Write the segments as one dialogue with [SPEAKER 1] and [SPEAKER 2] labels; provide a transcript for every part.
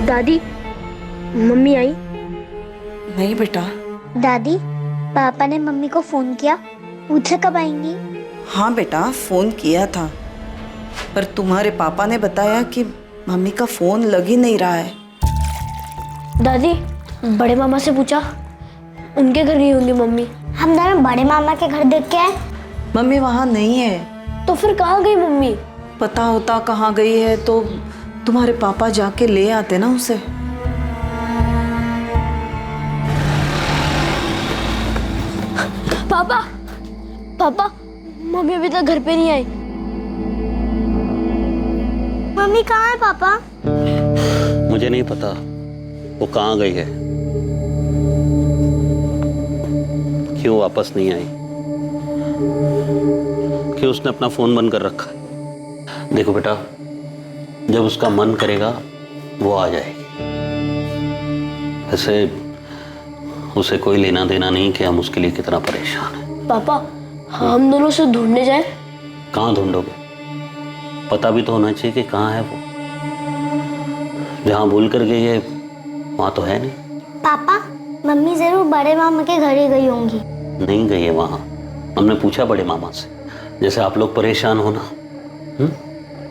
[SPEAKER 1] दादी, मम्मी आई?
[SPEAKER 2] नहीं बेटा।
[SPEAKER 3] दादी, पापा ने मम्मी को फोन किया, पूछा कब आएंगी?
[SPEAKER 2] हाँ बेटा, फोन किया था, पर तुम्हारे पापा ने बताया कि मम्मी का फोन लग ही नहीं रहा है।
[SPEAKER 1] दादी, बड़े मामा से पूछा, उनके घर गई होंगी मम्मी।
[SPEAKER 3] हम दोनों बड़े मामा के घर देख के आए।
[SPEAKER 2] मम्मी वहाँ नहीं है।
[SPEAKER 1] तो फिर कहाँ गई मम्मी?
[SPEAKER 2] पता होता कहाँ गई है तो तुम्हारे पापा जाके ले आते ना उसे।
[SPEAKER 1] पापा, पापा, मम्मी अभी तक घर पे नहीं आई।
[SPEAKER 3] मम्मी कहाँ है पापा?
[SPEAKER 4] मुझे नहीं पता वो कहाँ गई है, क्यों वापस नहीं आई, क्यों उसने अपना फोन बंद कर रखा है। देखो बेटा, जब उसका मन करेगा वो आ जाएगी। वैसे उसे कोई लेना देना नहीं कि हम उसके लिए कितना परेशान हैं।
[SPEAKER 1] पापा, हम दोनों से ढूंढने जाए?
[SPEAKER 4] कहाँ ढूंढोगे? पता भी तो होना चाहिए कि कहाँ है वो। जहाँ भूल कर गई है वहाँ तो है नहीं।
[SPEAKER 3] पापा, मम्मी जरूर बड़े मामा के घर ही गई होंगी।
[SPEAKER 4] नहीं गई है वहाँ। हमने पूछा बड़े मामा से, जैसे आप लोग परेशान हो ना,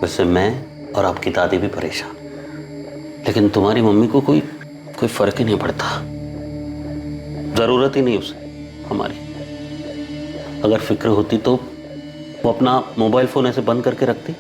[SPEAKER 4] वैसे मैं और आपकी दादी भी परेशान, लेकिन तुम्हारी मम्मी को कोई फर्क ही नहीं पड़ता। जरूरत ही नहीं उसे हमारी। अगर फिक्र होती तो वो अपना मोबाइल फोन ऐसे बंद करके रखती।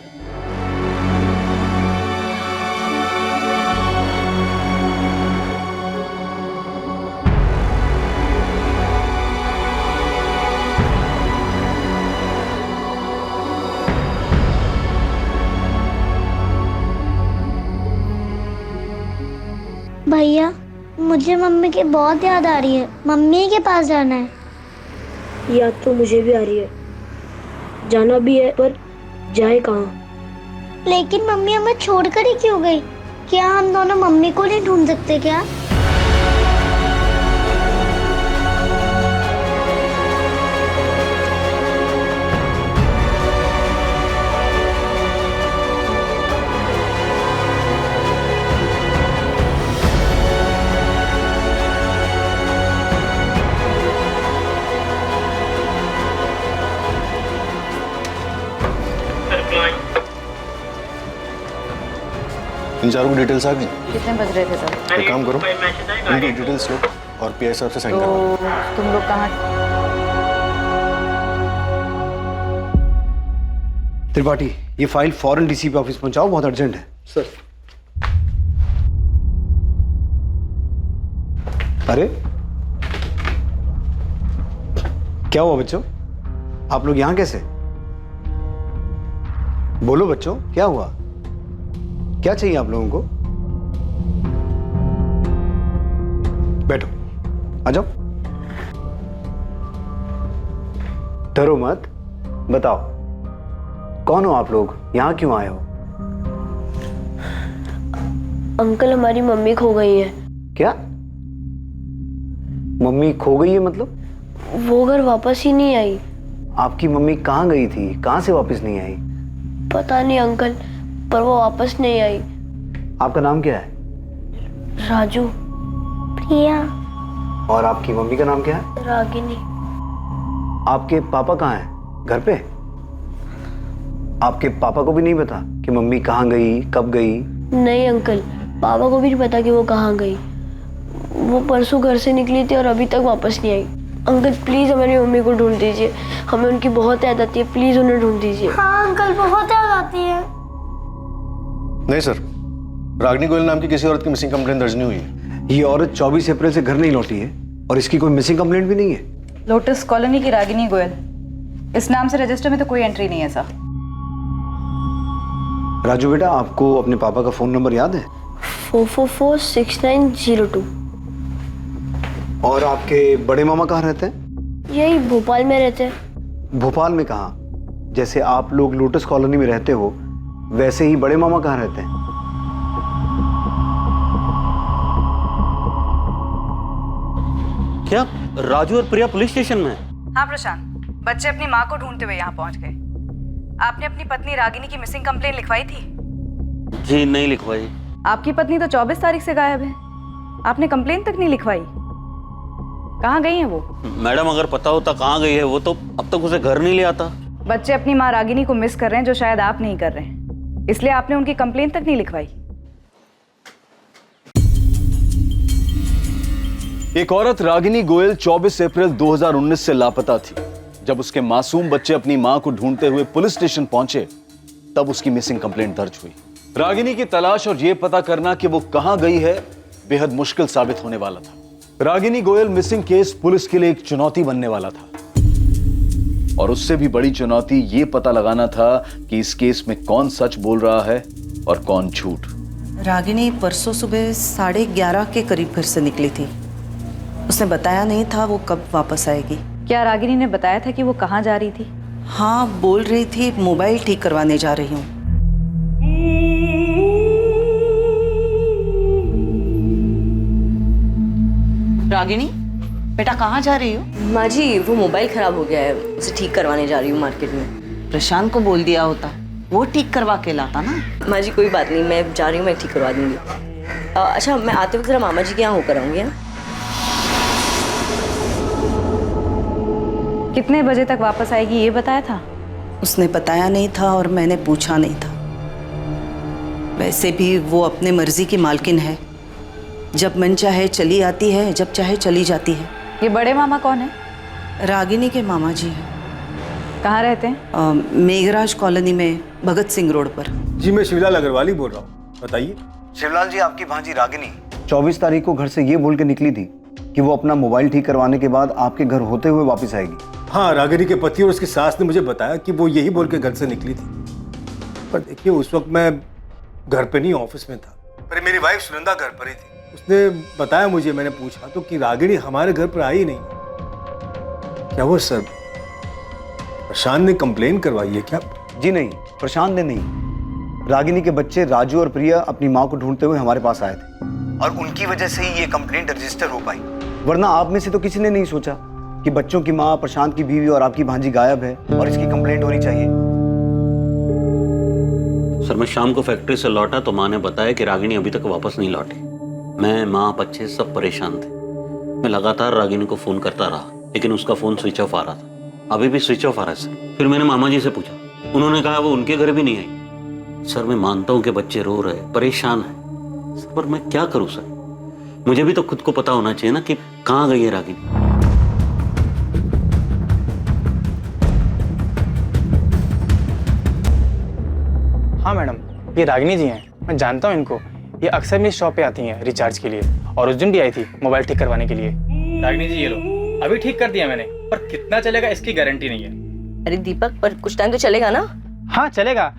[SPEAKER 3] भैया, मुझे मम्मी की बहुत याद आ रही है। मम्मी के पास जाना है।
[SPEAKER 1] याद तो मुझे भी आ रही है, जाना भी है, पर जाए कहाँ?
[SPEAKER 3] लेकिन मम्मी हमें छोड़कर ही क्यों गई? क्या हम दोनों मम्मी को नहीं ढूंढ सकते क्या?
[SPEAKER 5] इन चारों की डिटेल्स आ गई।
[SPEAKER 6] कितने बज रहे थे सर?
[SPEAKER 5] एक काम करो, इनकी डिटेल्स लो और पीआई साहब से साइन करवाओ।
[SPEAKER 6] तो तुम लोग कहाँ?
[SPEAKER 7] त्रिपाठी, ये फाइल फौरन डीसीपी ऑफिस पहुंचाओ, बहुत अर्जेंट है।
[SPEAKER 5] सर।
[SPEAKER 7] अरे क्या हुआ बच्चों? आप लोग यहां कैसे? बोलो बच्चों, क्या हुआ? क्या चाहिए आप लोगों को? बैठो, आ जाओ। डरो मत, बताओ कौन हो आप लोग, यहां क्यों आए हो?
[SPEAKER 1] अंकल, हमारी मम्मी खो गई है।
[SPEAKER 7] क्या? मम्मी खो गई है मतलब?
[SPEAKER 1] वो घर वापस ही नहीं आई।
[SPEAKER 7] आपकी मम्मी कहाँ गई थी, कहाँ से वापस नहीं आई?
[SPEAKER 1] पता नहीं अंकल, पर वो वापस नहीं आई।
[SPEAKER 7] आपका नाम क्या है?
[SPEAKER 1] राजू।
[SPEAKER 3] प्रिया।
[SPEAKER 7] और आपकी मम्मी का नाम क्या है?
[SPEAKER 1] रागिनी।
[SPEAKER 7] आपके पापा कहाँ हैं? घर पे? आपके पापा को भी नहीं पता कि मम्मी कहाँ गई, कब गई?
[SPEAKER 1] नहीं अंकल, पापा को भी नहीं पता कि वो कहाँ गई। वो परसों घर से निकली थी और अभी तक वापस नहीं आई। अंकल प्लीज हमारी मम्मी को ढूंढ दीजिए, हमें उनकी बहुत याद आती है, प्लीज उन्हें ढूंढ दीजिए।
[SPEAKER 3] हाँ अंकल, बहुत याद आती है।
[SPEAKER 5] नहीं सर, रागिनी गोयल नाम की किसी औरत की मिसिंग कंप्लेंट दर्ज नहीं हुई है।
[SPEAKER 7] ये औरत 24 अप्रैल से घर नहीं लौटी है और इसकी कोई मिसिंग कंप्लेंट भी नहीं है।
[SPEAKER 6] लोटस कॉलोनी की रागिनी गोयल, इस नाम से रजिस्टर में तो कोई एंट्री नहीं है सर।
[SPEAKER 7] राजू बेटा, आपको अपने पापा का फोन नंबर याद है?
[SPEAKER 1] 444690
[SPEAKER 7] और आपके बड़े मामा कहाँ रहते हैं?
[SPEAKER 1] यही भोपाल में रहते हैं।
[SPEAKER 7] भोपाल में कहाँ? जैसे आप लोग लोटस कॉलोनी में रहते हो वैसे ही बड़े मामा कहाँ रहते हैं?
[SPEAKER 4] क्या राजू और प्रिया पुलिस स्टेशन में?
[SPEAKER 6] हाँ प्रशांत, बच्चे अपनी माँ को ढूंढते हुए यहाँ पहुँच गए। आपने अपनी पत्नी रागिनी की मिसिंग कंप्लेंट लिखवाई थी?
[SPEAKER 4] जी नहीं लिखवाई।
[SPEAKER 6] आपकी पत्नी तो 24 तारीख से गायब है। आपने कंप्लेन तक नहीं लिखवाई। कहाँ गई हैं वो?
[SPEAKER 4] मैडम अगर पता होता कहाँ गई है वो तो अब तक उसे घर नहीं ले आता।
[SPEAKER 6] बच्चे अपनी माँ रागिनी को मिस कर रहे हैं, जो शायद आप नहीं कर रहे हैं, इसलिए आपने उनकी कंप्लेन तक नहीं लिखवाई।
[SPEAKER 8] एक औरत रागिनी गोयल 24 अप्रैल 2019 से लापता थी। जब उसके मासूम बच्चे अपनी मां को ढूंढते हुए पुलिस स्टेशन पहुंचे तब उसकी मिसिंग कंप्लेंट दर्ज हुई। रागिनी की तलाश और यह पता करना कि वो कहां गई है बेहद मुश्किल साबित होने वाला था। Ragini Goyal missing case police के लिए एक चुनौती बनने वाला था और उससे भी बड़ी चुनौती ये पता लगाना था कि इस केस में कौन सच बोल रहा है और कौन झूठ।
[SPEAKER 2] रागिनी परसों सुबह 11:30 के करीब घर से निकली थी। उसने बताया नहीं था वो कब वापस आएगी।
[SPEAKER 6] क्या रागिनी ने बताया था कि वो कहाँ जा रही थी?
[SPEAKER 2] हाँ, बोल रही थी मोबाइल ठीक करवाने जा रही हूँ। रागिनी, बेटा कहाँ जा रही हो?
[SPEAKER 9] माँ जी, वो मोबाइल खराब हो गया है, उसे ठीक करवाने जा रही हूँ मार्केट में।
[SPEAKER 2] प्रशांत को बोल दिया होता, वो ठीक करवा के लाता ना।
[SPEAKER 9] माँ जी कोई बात नहीं, मैं जा रही हूँ, मैं ठीक करवा दूंगी। अच्छा, मैं आते वक्त जरा मामा जी के यहाँ होकर आऊँगी। हाँ,
[SPEAKER 6] कितने बजे तक वापस आएगी ये बताया था?
[SPEAKER 2] उसने बताया नहीं था और मैंने पूछा नहीं था। वैसे भी वो अपने मर्जी की मालकिन है, जब मन चाहे चली आती है, जब चाहे चली जाती है।
[SPEAKER 6] ये बड़े मामा कौन है?
[SPEAKER 2] रागिनी के मामा जी हैं।
[SPEAKER 6] कहाँ रहते हैं?
[SPEAKER 2] मेघराज कॉलोनी में, भगत सिंह रोड पर।
[SPEAKER 5] जी मैं शिवलाल अग्रवाल ही बोल रहा हूँ, बताइए।
[SPEAKER 7] शिवलाल जी, आपकी भांजी रागिनी 24 तारीख को घर से ये बोल के निकली थी कि वो अपना मोबाइल ठीक करवाने के बाद आपके घर होते हुए वापस आएगी।
[SPEAKER 5] हाँ, रागिनी के पति और उसकी सास ने मुझे बताया कि वो यही बोल के घर से निकली थी। पर देखिए, उस वक्त मैं घर पे नहीं, ऑफिस में था। पर मेरी वाइफ सुनंदा घर पर ही थी। उसने बताया मुझे, मैंने पूछा तो कि रागिनी हमारे घर पर आई नहीं। क्या वो सर प्रशांत ने कंप्लेन करवाई है क्या?
[SPEAKER 7] जी नहीं, प्रशांत ने नहीं। रागिनी के बच्चे राजू और प्रिया अपनी माँ को ढूंढते हुए हमारे पास आए थे और उनकी वजह से ही ये कंप्लेंट रजिस्टर हो पाई। वरना आप में से तो किसी ने नहीं सोचा कि बच्चों की माँ, प्रशांत की बीवी और आपकी भांजी गायब है और इसकी कंप्लेंट होनी चाहिए।
[SPEAKER 4] सर मैं शाम को फैक्ट्री से लौटा तो माँ ने बताया कि रागिनी अभी तक वापस नहीं लौटी। मैं, माँ, बच्चे सब परेशान थे। मैं लगातार रागिनी को फोन करता रहा लेकिन उसका फोन स्विच ऑफ आ रहा था। अभी भी स्विच ऑफ आ रहा है सर। फिर मैंने मामा जी से पूछा, उन्होंने कहा वो उनके घर भी नहीं आई। सर मैं मानता हूँ कि बच्चे रो रहे, परेशान है सर, पर मैं क्या करूँ सर? मुझे भी तो खुद को पता होना चाहिए ना कि कहाँ गई है रागिनी।
[SPEAKER 10] हाँ मैडम, ये रागिनी जी हैं, मैं जानता हूँ इनको। ये अक्सर मेरी शॉप पे आती हैं रिचार्ज के लिए और उस दिन भी आई थी मोबाइल ठीक करवाने के लिए।
[SPEAKER 11] रागिनी जी ये लो, अभी ठीक कर दिया मैंने, पर कितना चलेगा इसकी गारंटी नहीं है।
[SPEAKER 9] अरे दीपक, पर कुछ टाइम तो चलेगा ना?
[SPEAKER 10] हाँ चलेगा।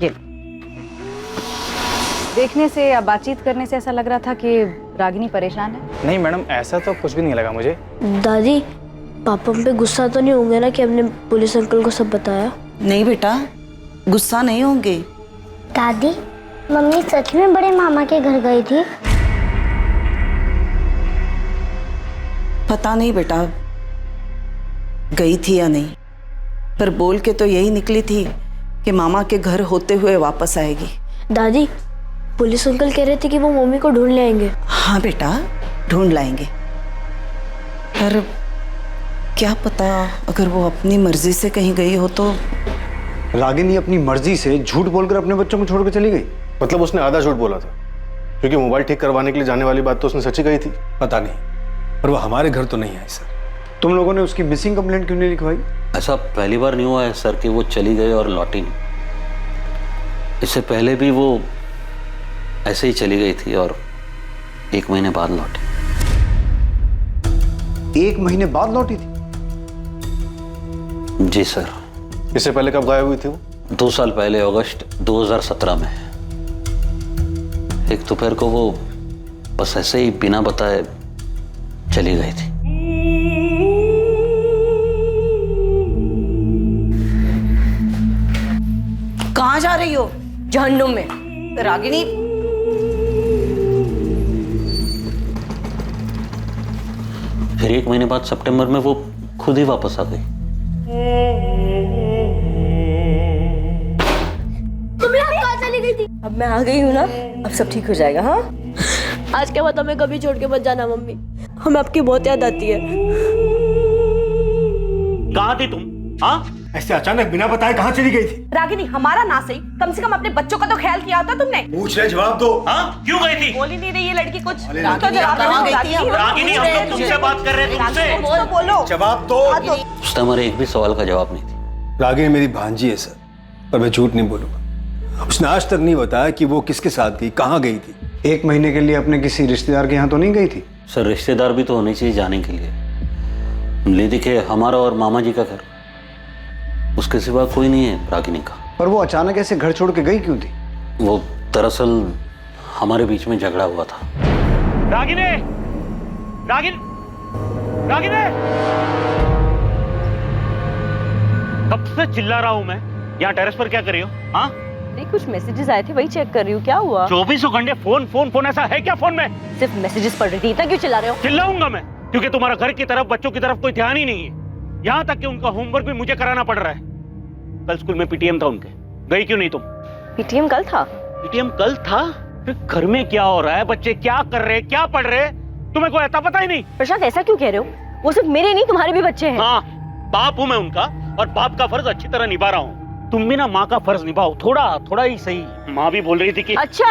[SPEAKER 10] ये
[SPEAKER 6] देखने से या बातचीत करने से ऐसा लग रहा था कि रागिनी परेशान है।
[SPEAKER 10] नहीं मैडम, ऐसा तो कुछ भी नहीं लगा मुझे।
[SPEAKER 1] दादी, पापा हम पे गुस्सा तो नहीं होंगे ना कि हमने पुलिस अंकल को सब बताया?
[SPEAKER 2] नहीं बेटा, गुस्सा नहीं होंगे।
[SPEAKER 3] दादी, मम्मी सच में बड़े मामा के घर गई थी?
[SPEAKER 2] पता नहीं बेटा गई थी या नहीं, पर बोल के तो यही निकली थी कि मामा के घर होते हुए वापस आएगी।
[SPEAKER 1] दादी, पुलिस अंकल कह रहे थे कि वो मम्मी को ढूंढ ले आएंगे।
[SPEAKER 2] हाँ बेटा, ढूंढ लाएंगे, पर क्या पता अगर वो अपनी मर्जी से कहीं गई हो तो।
[SPEAKER 7] रागिनी अपनी मर्जी से झूठ बोलकर अपने बच्चों को छोड़कर चली गई?
[SPEAKER 5] मतलब उसने आधा झूठ बोला था, क्योंकि मोबाइल ठीक करवाने के लिए जाने वाली बात तो उसने सच्ची कही थी। पता नहीं, पर वो हमारे घर तो नहीं आई सर।
[SPEAKER 7] तुम लोगों ने उसकी मिसिंग कंप्लेंट क्यों नहीं लिखवाई?
[SPEAKER 4] ऐसा पहली बार नहीं हुआ है सर कि वो चली गई और लौटी नहीं। इससे पहले भी वो ऐसे ही चली गई थी और 1 महीने बाद लौटी।
[SPEAKER 7] 1 महीने बाद लौटी थी?
[SPEAKER 4] जी सर।
[SPEAKER 5] इससे पहले कब गायब हुई थी वो?
[SPEAKER 4] 2 साल पहले, अगस्त 2017 में। एक दोपहर को वो बस ऐसे ही बिना बताए चली गई थी।
[SPEAKER 9] कहाँ जा रही हो? जहन्नुम में। रागिनी,
[SPEAKER 4] फिर 1 महीने बाद सितंबर में वो खुद ही वापस आ गई।
[SPEAKER 9] अब मैं आ गई हूँ ना, अब सब ठीक हो जाएगा। हाँ,
[SPEAKER 1] आज के बाद हमें कभी छोड़ के मत जाना मम्मी, हमें आपकी बहुत याद आती है।
[SPEAKER 4] कहाँ थी तुम? हाँ,
[SPEAKER 5] ऐसे अचानक बिना बताए कहाँ चली गई थी?
[SPEAKER 6] रागिनी, हमारा ना सही, कम से कम अपने बच्चों का तो ख्याल किया होता तुमने।
[SPEAKER 5] पूछ रहे, जवाब दो।
[SPEAKER 4] हाँ, क्यों गई थी?
[SPEAKER 6] बोल ही नहीं रही है लड़की कुछ। तो
[SPEAKER 2] रागिनी,
[SPEAKER 6] जवाब
[SPEAKER 2] कहाँ
[SPEAKER 6] दो,
[SPEAKER 2] गई थी?
[SPEAKER 4] रागिनी, हम लोग तुमसे बात कर रहे हैं, तुमसे।
[SPEAKER 6] तो बोलो।
[SPEAKER 5] जवाब दो।
[SPEAKER 4] उसने हमारे एक भी सवाल का जवाब नहीं दिया।
[SPEAKER 5] रागिनी मेरी भांजी है सर, पर मैं झूठ नहीं बोलूंगा। उसने आज तक नहीं बताया कि वो किसके साथ गई, कहाँ गई थी।
[SPEAKER 7] 1 महीने के लिए अपने किसी रिश्तेदार के यहाँ तो नहीं गई थी?
[SPEAKER 4] सर, रिश्तेदार भी तो होने चाहिए जाने के लिए। ले देखिए, हमारा और मामा जी का घर, उसके सिवा कोई नहीं है रागिनी का।
[SPEAKER 7] पर वो अचानक ऐसे घर छोड़ के गई क्यों थी?
[SPEAKER 4] वो दरअसल हमारे बीच में झगड़ा हुआ था।
[SPEAKER 11] रागिनी, रागिनी, कब से चिल्ला रहा हूं मैं? यहाँ टेरेस पर क्या कर रही हो? हाँ,
[SPEAKER 9] नहीं, कुछ मैसेजेस आए थे, वही चेक कर रही हूँ। क्या हुआ?
[SPEAKER 11] 24 घंटे फोन फोन फोन, ऐसा है क्या फोन में?
[SPEAKER 9] सिर्फ मैसेजेस पढ़ रही थी, इतना क्यों चिल्ला रहे हो?
[SPEAKER 11] चिल्लाऊंगा मैं, क्योंकि तुम्हारा घर की तरफ, बच्चों की तरफ कोई ध्यान ही नहीं है। यहाँ तक कि उनका होमवर्क भी मुझे कराना पड़ रहा है। कल स्कूल में पीटीएम था उनके, गई क्यों नहीं तुम?
[SPEAKER 9] पीटीएम कल था?
[SPEAKER 11] पीटीएम कल था? फिर घर में क्या हो रहा है, बच्चे क्या कर रहे, क्या पढ़ रहे, तुम्हें कोई आता पता ही नहीं।
[SPEAKER 9] प्रशांत, ऐसा क्यों कह रहे हो? वो सिर्फ मेरे नहीं, तुम्हारे भी बच्चे हैं।
[SPEAKER 11] हाँ, बाप हूं मैं उनका, और बाप का फर्ज अच्छी तरह निभा रहा हूँ। तुम भी ना माँ का फर्ज निभाओ, थोड़ा ही सही। माँ भी बोल रही थी कि
[SPEAKER 9] अच्छा,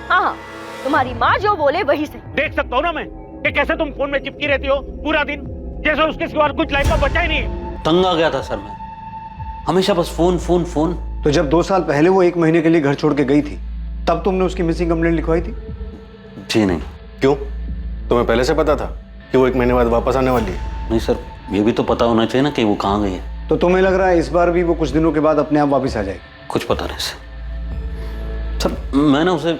[SPEAKER 9] हाँ, तुम्हारी माँ जो बोले वही सही।
[SPEAKER 11] देख सकता हूँ ना मैं कि कैसे तुम फोन में चिपकी रहती हो पूरा दिन, जैसे उसके सिवा कुछ लाइफ का बचा ही नहीं है।
[SPEAKER 4] तंग आ गया था सर मैं, हमेशा बस फोन फोन फोन।
[SPEAKER 7] तो जब 2 साल पहले वो 1 महीने के लिए घर छोड़ के गई थी, तब तुमने उसकी मिसिंग कंप्लेंट लिखवाई थी?
[SPEAKER 4] जी नहीं।
[SPEAKER 12] क्यों? तुम्हें पहले से पता था कि वो 1 महीने बाद वापस आने वाली है?
[SPEAKER 4] नहीं सर, ये भी तो पता होना चाहिए ना कि वो कहाँ गई है।
[SPEAKER 7] तो तुम्हें लग रहा है इस बार भी वो कुछ दिनों के बाद अपने आप वापस आ जाएगी?
[SPEAKER 4] कुछ पता नहीं सर, मैं ना उसे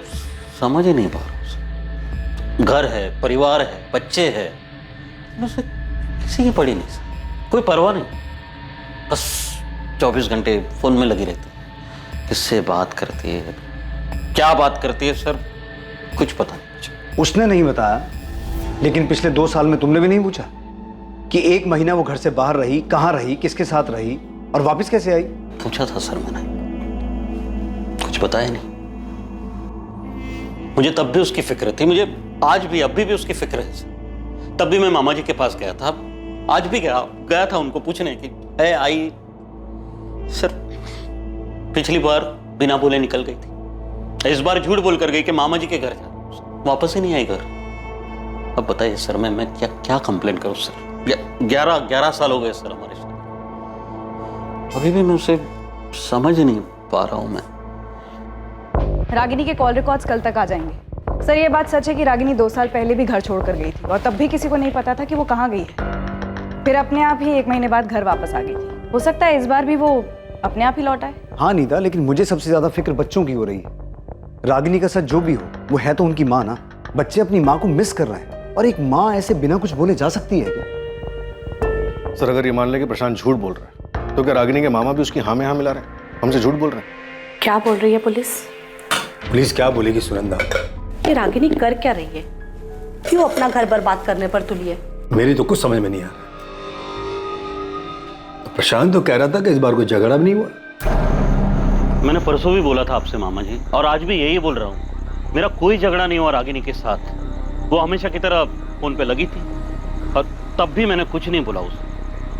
[SPEAKER 4] समझ ही नहीं पा रहा हूँ। घर है, परिवार है, बच्चे है, उसे किसी की पड़ी नहीं सर, कोई परवाह नहीं। बस 24 घंटे फोन में लगी रहती है। किससे बात करती है, क्या बात करती है सर, कुछ पता नहीं मुझे।
[SPEAKER 7] उसने नहीं बताया, लेकिन पिछले 2 साल में तुमने भी नहीं पूछा कि 1 महीना वो घर से बाहर रही, कहाँ रही, किसके साथ रही और वापस कैसे आई?
[SPEAKER 4] पूछा था सर मैंने, कुछ बताया नहीं। मुझे तब भी उसकी फिक्र थी, मुझे आज भी अभी भी उसकी फिक्र है सर। तब भी मैं मामा जी के पास गया था, आज भी गया था उनको पूछने की है आई। सर, पिछली बार बिना बोले निकल गई थी, इस बार झूठ बोल कर गई कि मामा जी के घर जा, वापस ही नहीं आई घर। अब बताइए सर, मैं क्या कंप्लेन करूं सर? 11 साल हो गए सर हमारे साथ, अभी भी मैं उसे समझ नहीं पा रहा हूं मैं।
[SPEAKER 6] रागिनी के कॉल रिकॉर्ड्स कल तक आ जाएंगे। सर, ये बात सच है कि रागिनी 2 साल पहले भी घर छोड़कर गई थी और तब भी किसी को नहीं पता था कि वो कहाँ गई है। फिर अपने आप ही 1 महीने बाद घर वापस आ गई थी। हो सकता है इस बार भी वो अपने आप ही लौट आए।
[SPEAKER 7] हाँ नीता, लेकिन मुझे सबसे ज्यादा फिक्र बच्चों की हो रही है। रागिनी का सच जो भी हो, वो है तो उनकी माँ ना। बच्चे अपनी माँ को मिस कर रहे हैं, और एक माँ ऐसे बिना कुछ बोले जा सकती है क्या?
[SPEAKER 12] सर, अगर ये मान ले कि प्रशांत झूठ बोल रहा है, तो क्या रागिनी के मामा भी उसकी हाँ में हाँ मिला रहे हैं, हमसे झूठ बोल रहे हैं?
[SPEAKER 13] क्या बोल रही है पुलिस?
[SPEAKER 5] पुलिस क्या बोलेगी सुनंदा?
[SPEAKER 13] ये रागिनी कर क्या रही है? क्यों अपना घर बर्बाद करने पर तुली है?
[SPEAKER 5] मेरी तो कुछ समझ में नहीं आ रहा। तो प्रशांत तो कह रहा था कि इस बार कोई झगड़ा भी नहीं हुआ।
[SPEAKER 4] मैंने परसों भी बोला था आपसे मामा जी, और आज भी यही बोल रहा हूँ, मेरा कोई झगड़ा नहीं हुआ रागिनी के साथ। वो हमेशा की तरह फोन पे लगी थी, और तब भी मैंने कुछ नहीं बोला उसे,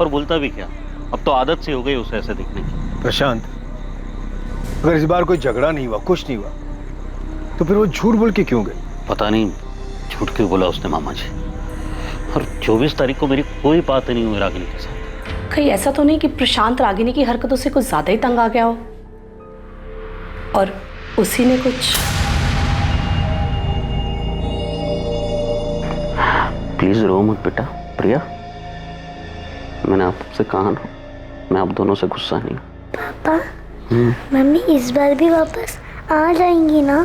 [SPEAKER 4] और बोलता भी क्या, अब तो आदत से हो गई उसे ऐसे दिखने की।
[SPEAKER 5] प्रशांत, अगर इस बार कोई झगड़ा नहीं हुआ, कुछ नहीं हुआ, तो फिर वो झूठ बोल के क्यों गई?
[SPEAKER 4] पता नहीं झूठ क्यों बोला उसने मामा जी। और 24 तारीख को मेरी कोई बात नहीं हुई रागिनी के साथ।
[SPEAKER 13] कहीं ऐसा तो नहीं कि प्रशांत रागिनी की हरकतों से कुछ ज्यादा ही तंग आ गया हो और उसी ने कुछ?
[SPEAKER 4] प्लीज रो मत बेटा। प्रिया, मैंने आपसे कहा ना, मैं आप दोनों से गुस्सा नहीं।
[SPEAKER 3] पापा, मम्मी इस बार भी वापस आ जाएंगी ना?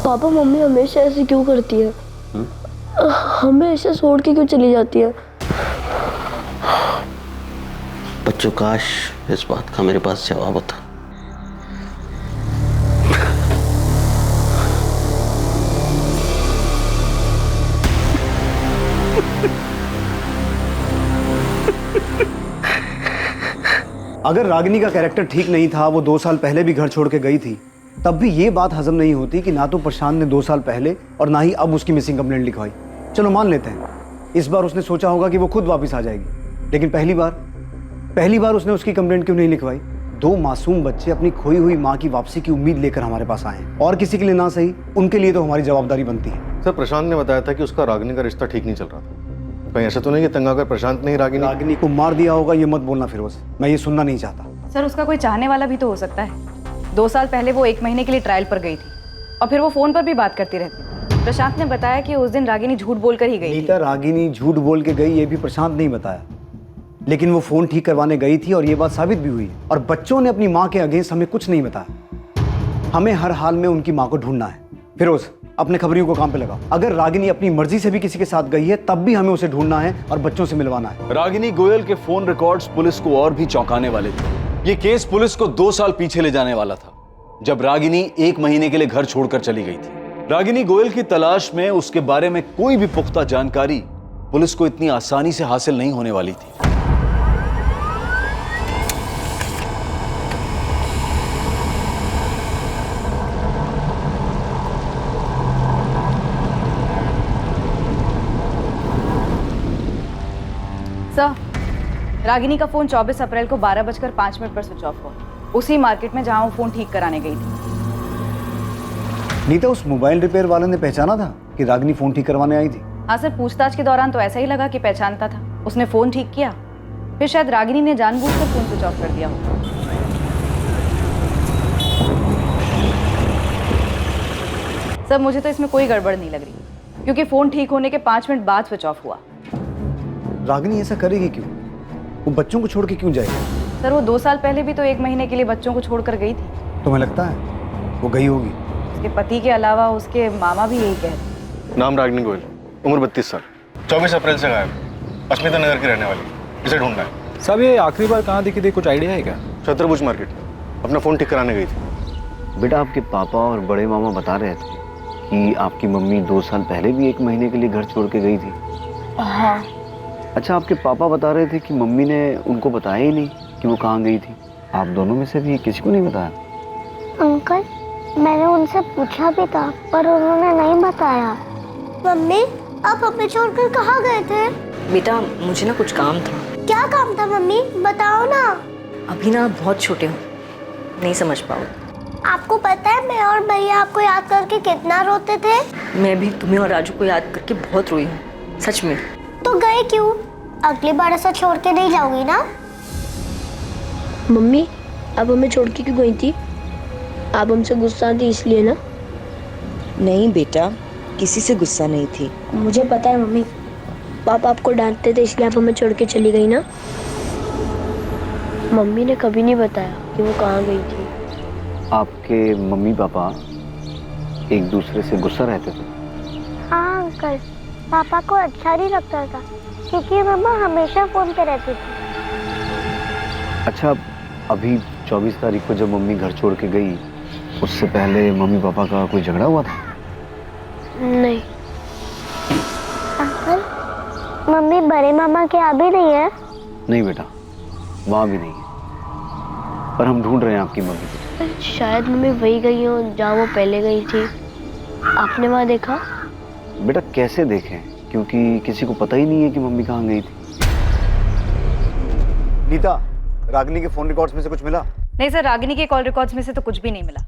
[SPEAKER 1] पापा, मम्मी हमेशा ऐसे क्यों करती है? हमेशा छोड़ के क्यों चली जाती है?
[SPEAKER 4] बच्चों, काश इस बात का मेरे पास जवाब होता।
[SPEAKER 7] अगर रागिनी का कैरेक्टर ठीक नहीं था, वो 2 साल पहले भी घर छोड़ के गई थी, तब भी ये बात हजम नहीं होती कि ना तो प्रशांत ने 2 साल पहले और ना ही अब उसकी मिसिंग कंप्लेंट लिखवाई। चलो मान लेते हैं इस बार उसने सोचा होगा कि वो खुद वापस आ जाएगी, लेकिन पहली बार उसने उसकी कंप्लेंट क्यों नहीं लिखवाई? 2 मासूम बच्चे अपनी खोई हुई माँ की वापसी की उम्मीद लेकर हमारे पास आए हैं, और किसी के लिए ना सही, उनके लिए तो हमारी जवाबदारी बनती है।
[SPEAKER 12] सर, प्रशांत ने बताया था कि उसका रागिनी का रिश्ता ठीक नहीं चल रहा था। कहीं ऐसा तो नहीं कि तंग आकर प्रशांत ने ही रागिनी
[SPEAKER 7] को मार दिया होगा? ये मत बोलना फिरोज, मैं ये सुनना नहीं चाहता।
[SPEAKER 6] सर उसका कोई चाहने वाला भी तो हो सकता है। 2 साल पहले वो 1 महीने के लिए ट्रायल पर गई थी और फिर वो फोन पर भी बात करती रहती। प्रशांत ने बताया कि उस दिन रागिनी झूठ बोलकर ही गई थी।
[SPEAKER 7] नीता, रागिनी झूठ बोल के गई ये भी प्रशांत नहीं बताया, लेकिन वो फोन ठीक करवाने गई थी और ये बात साबित भी हुई। और बच्चों ने अपनी माँ के अगेंस्ट हमें कुछ नहीं बताया। हमें हर हाल में उनकी माँ को ढूंढना है। फिरोज, अपने खबरियों को काम पे लगाओ। अगर रागिनी अपनी मर्जी से भी किसी के साथ गई है तब भी हमें उसे ढूंढना है और बच्चों से मिलवाना है।
[SPEAKER 8] रागिनी गोयल के फोन रिकॉर्ड्स पुलिस को और भी चौंकाने वाले थे। ये केस पुलिस को 2 साल पीछे ले जाने वाला था, जब रागिनी 1 महीने के लिए घर छोड़कर चली गई थी। रागिनी गोयल की तलाश में उसके बारे में कोई भी पुख्ता जानकारी पुलिस को इतनी आसानी से हासिल नहीं होने वाली थी।
[SPEAKER 6] सर, रागिनी का फोन 24 अप्रैल को 12:05 पर स्विच ऑफ हुआ, उसी मार्केट में जहां वो फोन ठीक कराने गई थी।
[SPEAKER 7] नीता, उस मोबाइल रिपेयर वाले ने पहचाना था कि रागिनी फोन ठीक करवाने आई थी?
[SPEAKER 6] हाँ सर, पूछताछ के दौरान तो ऐसा ही लगा कि पहचानता था। उसने फोन ठीक किया, फिर शायद रागिनी ने जानबूझकर फोन स्विच ऑफ कर दिया हो। सर मुझे तो इसमें कोई गड़बड़ नहीं लग रही, क्योंकि फोन ठीक होने के 5 मिनट बाद स्विच ऑफ हुआ।
[SPEAKER 7] रागिनी ऐसा करेगी क्यों? वो बच्चों को छोड़ के क्यों जाएगी?
[SPEAKER 6] सर वो 2 साल पहले भी तो 1 महीने के लिए बच्चों को छोड़कर गई थी।
[SPEAKER 7] तुम्हें लगता है वो गई होगी?
[SPEAKER 6] उसके पति के अलावा उसके मामा भी यही कहते।
[SPEAKER 12] नाम रागिनी गोयल, उम्र 32 साल, 24 अप्रैल से गायब, अस्मिता नगर की रहने वाली। इसे ढूंढना है।
[SPEAKER 10] सब ये आखिरी बार कहाँ दिखी थी, कुछ आइडिया है क्या?
[SPEAKER 12] छत्रभुज मार्केट, अपना फोन ठीक कराने गई थी।
[SPEAKER 14] बेटा, आपके पापा और बड़े मामा बता रहे थे कि आपकी मम्मी 2 साल पहले भी 1 महीने के लिए घर छोड़ के गई थी।
[SPEAKER 1] हाँ।
[SPEAKER 14] अच्छा, आपके पापा बता रहे थे कि मम्मी ने उनको बताया ही नहीं कि वो कहाँ गई थी। आप दोनों में से भी किसी को नहीं बताया?
[SPEAKER 3] अंकल, मैंने उनसे पूछा भी था पर उन्होंने नहीं बताया। मम्मी, आप हमें छोड़कर कहाँ गए थे?
[SPEAKER 9] बेटा मुझे ना कुछ काम था।
[SPEAKER 3] क्या काम था मम्मी, बताओ ना।
[SPEAKER 9] अभी ना आप बहुत छोटे हो, नहीं समझ पाओ।
[SPEAKER 3] आपको पता है मैं और भैया आपको याद करके कितना रोते थे?
[SPEAKER 9] मैं भी तुम्हें और राजू को याद करके बहुत रोई हूँ, सच में।
[SPEAKER 3] तो गए क्यों? अगली बार ऐसा छोड़ के नहीं जाओगी ना?
[SPEAKER 1] मम्मी, आप हमें छोड़ के क्यों गई थी? आप हमसे गुस्सा थी इसलिए ना?
[SPEAKER 9] नहीं बेटा, किसी से गुस्सा नहीं थी।
[SPEAKER 1] मुझे पता है मम्मी, पापा आपको डांटते थे इसलिए आप हमें छोड़ के चली गई ना? मम्मी ने कभी नहीं बताया कि वो कहाँ गई थी।
[SPEAKER 14] आपके मम्मी पापा एक दूसरे से गुस्सा रहते थे?
[SPEAKER 3] हाँ अंकल, पापा को अच्छा नहीं लगता था क्योंकि मम्मा हमेशा फोन पे रहती थी।
[SPEAKER 14] अच्छा, अभी 24 तारीख को जब मम्मी घर छोड़ के गई, उससे पहले मम्मी पापा का कोई झगड़ा हुआ था?
[SPEAKER 1] नहीं।
[SPEAKER 3] अंकल, मम्मी बड़े मामा के यहाँ भी नहीं है?
[SPEAKER 14] नहीं बेटा, वहाँ भी नहीं है, पर हम ढूंढ रहे हैं आपकी मम्मी को।
[SPEAKER 1] शायद मम्मी वही गई हो जहाँ वो पहले गई थी। आपने वहाँ देखा?
[SPEAKER 14] बेटा कैसे देखें, क्योंकि किसी को पता ही नहीं है कि मम्मी कहाँ गई थी।
[SPEAKER 7] नीता, रागिनी के फोन रिकॉर्ड्स में से कुछ मिला?
[SPEAKER 6] नहीं सर, रागिनी के कॉल रिकॉर्ड्स में से तो कुछ भी नहीं मिला।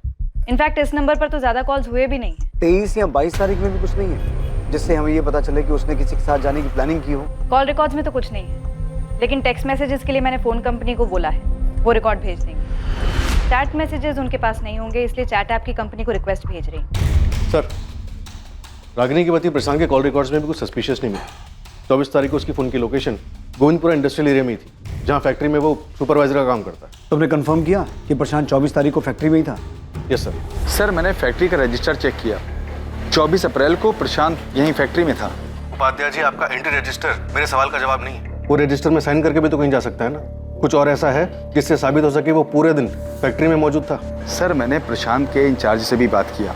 [SPEAKER 6] इनफैक्ट इस नंबर पर तो ज्यादा कॉल्स हुए भी नहीं है।
[SPEAKER 7] 23 या 22 तारीख में भी कुछ नहीं है जिससे हमें ये पता चले कि उसने किसी के साथ जाने की प्लानिंग की हो?
[SPEAKER 6] कॉल रिकॉर्ड्स में तो कुछ नहीं है, लेकिन टेक्स्ट मैसेजेस के लिए मैंने फोन कंपनी को बोला है, वो रिकॉर्ड भेज देंगे। चैट मैसेजेस उनके पास नहीं होंगे, इसलिए चैट ऐप की कंपनी को रिक्वेस्ट भेज रही है।
[SPEAKER 12] सर, रागिनी के पति प्रशांत के कॉल रिकॉर्ड्स में भी कुछ सस्पिशियस नहीं मिला। 24 तारीख को उसकी फोन की लोकेशन गोविंदपुरा इंडस्ट्रियल एरिया में ही थी, जहाँ फैक्ट्री में वो सुपरवाइजर का काम करता है।
[SPEAKER 7] तुमने कंफर्म किया कि प्रशांत 24 तारीख को फैक्ट्री में ही था?
[SPEAKER 12] Yes sir.
[SPEAKER 10] सर मैंने फैक्ट्री का रजिस्टर चेक किया, 24 अप्रैल को प्रशांत यहीं फैक्ट्री में था।
[SPEAKER 12] उपाध्याय जी, आपका एंट्री रजिस्टर मेरे सवाल का जवाब नहीं है। वो रजिस्टर में साइन करके भी तो कहीं जा सकता है ना। कुछ और ऐसा है जिससे साबित हो सके वो पूरे दिन फैक्ट्री में मौजूद था?
[SPEAKER 10] सर मैंने प्रशांत के इंचार्ज से भी बात किया,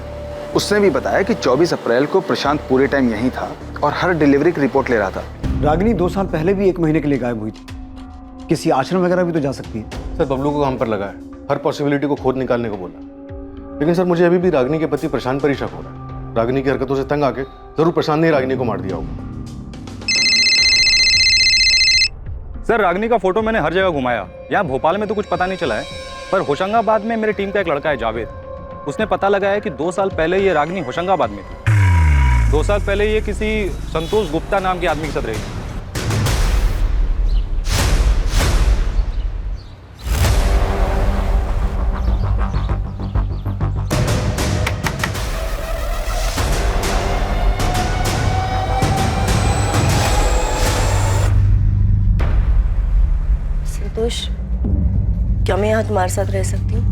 [SPEAKER 10] उसने भी बताया कि 24 अप्रैल को प्रशांत पूरे टाइम यहीं था और हर डिलीवरी की रिपोर्ट ले रहा था।
[SPEAKER 7] रागिनी 2 साल पहले भी 1 महीने के लिए गायब हुई थी, किसी आश्रम वगैरह भी तो जा सकती है।
[SPEAKER 12] सर बबलू को काम पर लगा है, हर पॉसिबिलिटी को खोद निकालने को बोला। लेकिन सर मुझे अभी भी रागिनी के पति प्रशांत पर ही शक हो रहा है। रागिनी की हरकतों से तंग आके जरूर प्रशांत ने रागिनी को मार दिया होगा।
[SPEAKER 10] सर रागिनी का फोटो मैंने हर जगह घुमाया, यहाँ भोपाल में तो कुछ पता नहीं चला है, पर होशंगाबाद में मेरी टीम का एक लड़का है जावेद, उसने पता लगाया कि 2 साल पहले ये रागिनी होशंगाबाद में थी। 2 साल पहले ये किसी संतोष गुप्ता नाम के आदमी के साथ रही थी।
[SPEAKER 9] संतोष, क्या मैं यहाँ तुम्हारे साथ रह सकती हूँ?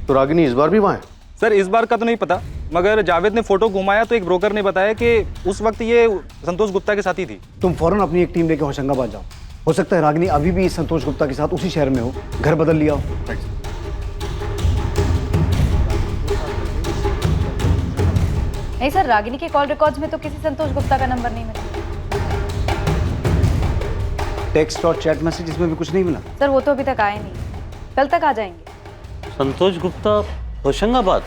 [SPEAKER 12] तो रागिनी इस बार भी वहाँ है?
[SPEAKER 10] सर इस बार का तो नहीं पता, मगर जावेद ने फोटो घुमाया तो एक ब्रोकर ने बताया कि उस वक्त ये संतोष गुप्ता के साथ ही थी।
[SPEAKER 7] तुम फौरन अपनी एक टीम लेकर होशंगाबाद जाओ, हो सकता है रागिनी अभी भी संतोष गुप्ता के साथ उसी शहर में हो, घर बदल लिया हो।
[SPEAKER 6] नहीं सर, रागिनी के कॉल रिकॉर्ड्स में तो किसी संतोष गुप्ता का नंबर नहीं मिला।
[SPEAKER 7] टेक्स्ट और चैट मैसेज में भी कुछ नहीं मिला?
[SPEAKER 6] सर वो तो अभी तक आए नहीं, कल तक आ जाएंगे।
[SPEAKER 4] संतोष गुप्ता होशंगाबाद?